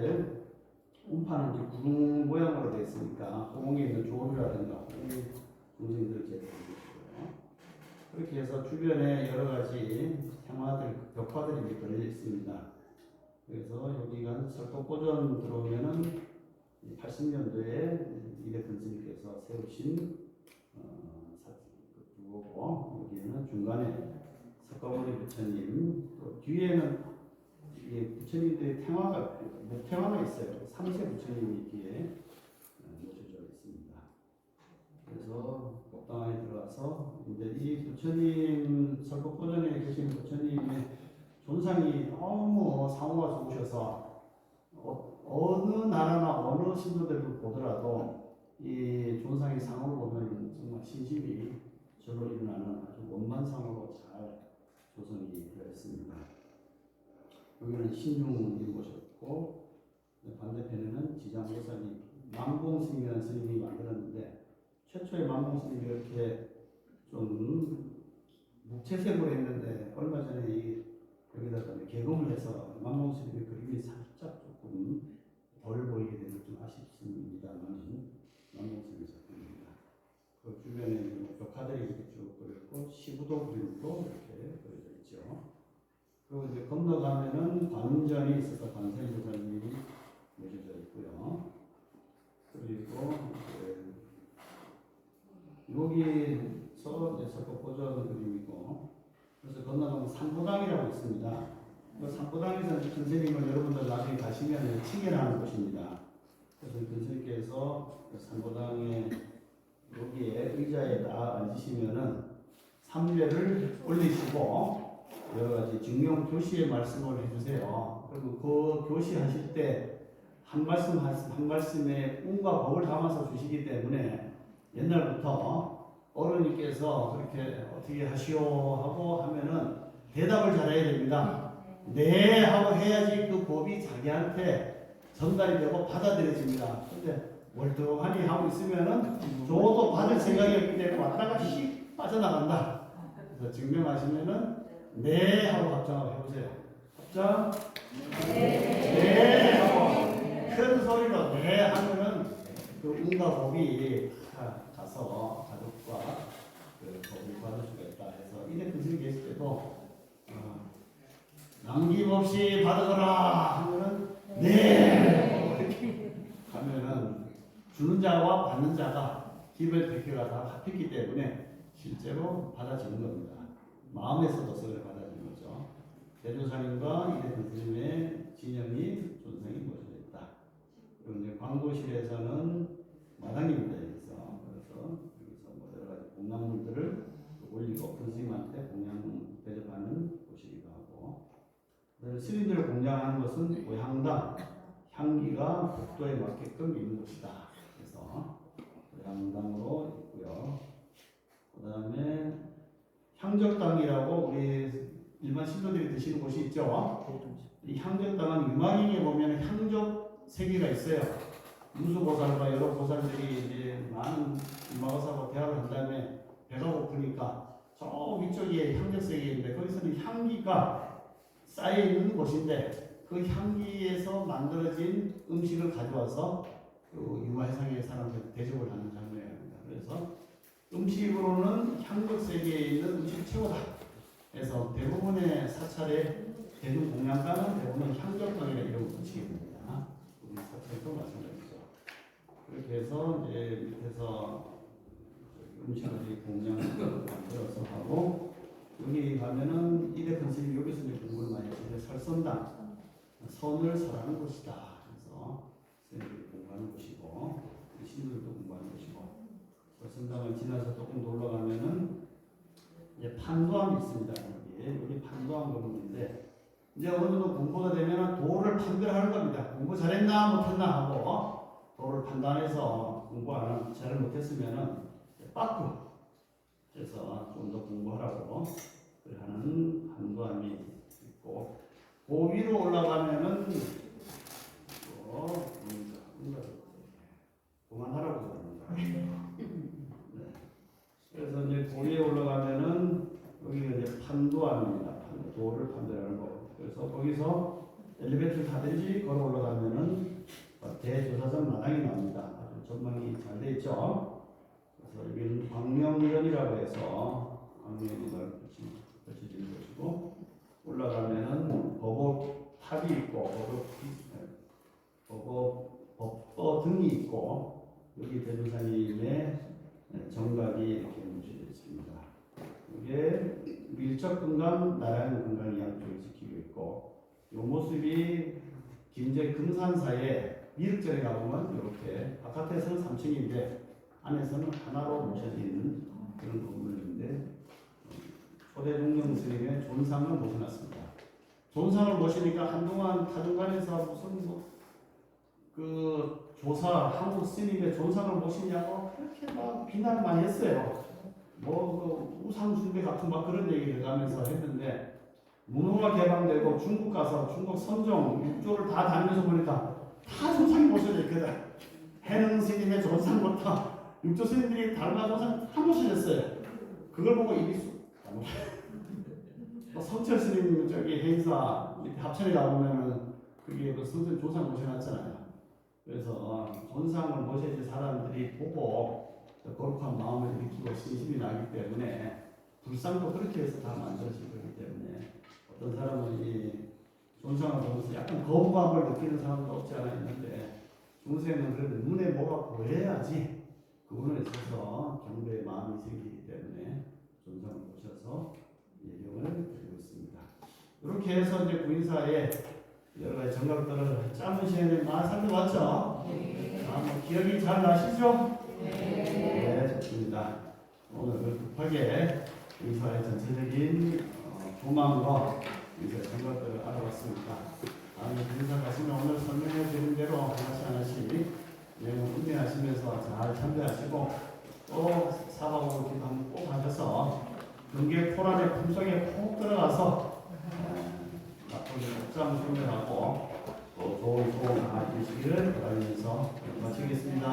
음파는 이제 구름 모양으로 되어 있으니까 구멍에 있는 조류라든가 동생들 이렇게 그렇게 해서 주변에 여러 가지 테마들, 벽화들이 걸려 있습니다. 그래서 여기가 설법고전 들어오면은 80년도에 이대근 스님께서 세우신 그거고, 여기에는 중간에 석가모니 부처님, 또 뒤에는 이게 부처님들의 테마가 목테마가 있어요. 3세 부처님이 뒤에 모셔져 있습니다. 그래서 법당에 들어가서 이제 이 부처님 설법고전에 계신 부처님의 존상이 너무 상호가 좋으셔서 어느 나라나 어느 신도들을 보더라도 이 존상의 상호를 보면 정말 신심이 절로 일어나는 아주 원만상으로 잘 조성이 되어 있습니다. 여기는 신중이 모셨고 반대편에는 지장보살이 만봉스님이라는 스님이 만들었는데 최초의 만봉스님이 이렇게 좀 묵채색으로 했는데 얼마 전에 여기다가 개봉을 해서 만봉스님의 그림이 살짝 조금 덜 보이게 되는 좀 아쉽습니다만 만봉스님의 작품입니다. 그 주변에 벽화들이 이렇게 쭉 그려있고 시부도 그림도 이렇게 그려져 있죠. 그리고 이제 건너가면은 관음전이 있어서 관세음보살님이 모셔져 있고요. 그리고 여기서 이제 석법고전 그림이고, 그래서 건너가면 삼보당이라고 있습니다. 그 삼보당에서 선생님은 여러분들 나중에 가시면 칭견하는 곳입니다. 그래서 선생님께서 삼보당에 여기에 의자에다 앉으시면은 삼례를 올리시고 여러 가지 증명 교시의 말씀을 해주세요. 그리고 그 교시 하실 때 한 말씀 한 말씀에 운과 법을 담아서 주시기 때문에 옛날부터 어른님께서 그렇게 어떻게 하시오 하고 하면은 대답을 잘해야 됩니다. 네 하고 해야지 그 법이 자기한테 전달이 되고 받아들여집니다. 근데 월등하니 하고 있으면은 저도 받을 생각이 없기 때문에 왔다가 씩 빠져나간다. 그래서 증명하시면은 네 하고 합장하고 해보세요. 합장. 네 하고 큰 소리로 네 하면은 그 운과 법이 가서 가족과 그 법을 받을 수가 있다 해서 이래 교수님 계실 때도 남김없이 받으거라 하면은 네 이렇게 하면은 주는 자와 받는 자가 기별 백회가 다 합했기 때문에 실제로 받아지는 겁니다. 마음에서도 서로 받아지는 거죠. 대조사님과 이대 교수님의 진영이 존성이 모셔져 있다. 그리고 이제 광고실에서는 마당입니다. 여기서 여기서 뭐 여러 가지 공양물들을 올리고 교수님한테 공양 대접하는 곳이기도 하고, 스님들을 공양하는 것은 고향당 향기가 복도에 맞게끔 있는 곳이다. 그래서 고향당으로 있고요. 그 다음에 향적당이라고 우리 일반 신도들이 드시는 곳이 있죠. 이 향적당은 유마경에 보면 향적 세계가 있어요. 무수보살과 여러 보살들이 이제 많은 유마보살과 대화를 한 다음에 배가 고프니까 저 위쪽에 향적 세계인데 거기서는 향기가 쌓여 있는 곳인데 그 향기에서 만들어진 음식을 가져와서 그 유마해상의 사람들한테 대접을 하는 장면입니다. 그래서 음식으로는 향적 세계에 있는 음식이 최고다. 그래서 대부분의 사찰의 대중 공양당은 대부분 향적당이라 이름을 붙이게 됩니다. 우리 사찰도 마찬가지죠. 그렇게 해서 이제 밑에서 음식을 공양을 만들어서 하고, 여기 가면은 이대근 스님 여기서 이제 공부를 많이 했는데 설선당, 선을 설하는 곳이다. 그래서 스님들이 공부하는 곳이고 신도들도 공부하는 곳이고, 설선당을 지나서 조금 놀러 가면은 이제 판도함이 있습니다. 여기 판도함 건물인데 이제 어느 정도 공부가 되면 도를 판별하는 겁니다. 공부 잘했나 못했나 하고 도를 판단해서 공부 잘 못했으면은 빠꾸 해서 좀 더 공부하라고 하는 한도함이 있고, 그 위로 올라가면은 그만하라고 그럽니다. 네. 그래서 이제 그 위에 올라가면은 여기가 이제 판도암입니다. 도를 판도라는 거. 그래서 거기서 엘리베이터를 타든지 걸어 올라가면은 대조사선 마당이 나옵니다. 아주 전망이 잘 돼 있죠. 그래서 여기는 광명전이라고 해서 광명이 펼쳐지는 곳이고, 올라가면은 법업탑이 있고 법보등이 있고, 여기 대조사님의 정각이 이렇게 뭉쳐져 있습니다. 이게 밀적금강, 나라연금강이 양쪽에 지키고 있고, 이 모습이 김제 금산사의 미륵전에 가보면 이렇게 바깥에서는 3층인데 안에서는 하나로 모셔져 있는 그런 건물인데, 초대 종령 스님의 존상을 모셔놨습니다. 존상을 모시니까 한동안 타종관에서 무슨 그 조사 한국 스님의 존상을 모시냐고 그렇게 막 비난을 많이 했어요. 그 우상 숭배 같은 막 그런 얘기를 하면서 했는데, 문호가 개방되고 중국 가서 중국 선종 육조를 다 다니면서 보니까 다 조상이 모셔져 있거든. 해능 스님의 존상부터 육조 스님들이 닮아 조상 다 모셔졌어요. 그걸 보고 입이 쑥. 성철 스님 저기 행사 합천에 가보면은 그게 그 성철 조상 모셔놨잖아요. 그래서 존상을 모셔진 사람들이 보고 거룩한 마음을 일으키고 신심이 나기 때문에, 불상도 그렇게 해서 다 만들어진 거기 때문에 어떤 사람은 이 존상을 보면서 약간 거부감을 느끼는 사람도 없지 않아 있는데, 중생은 그래도 눈에 뭐가 보여야지 그분에 있어서 경배의 마음이 생기기 때문에 존상을 모셔서 예경을 드리고 있습니다. 이렇게 해서 이제 구인사에 여러 가지 정각들을 짧은 시간에 많이 살펴봤죠? 네. 기억이 잘 나시죠? 네, 좋습니다. 오늘 급하게 구인사의 전체적인 조망과 이제 정각들을 알아봤습니다. 다음에 구인사 가시면 오늘 설명해 드린 대로 하나씩 내용 음미하시면서 잘 참배하시고, 또 사바오 기도 한번 꼭 하셔서 경계 토란의 품속에 콕 들어가서 나쁜 복장 소멸하고 또 좋은 소원 다 이루시기를 바라면서 마치겠습니다.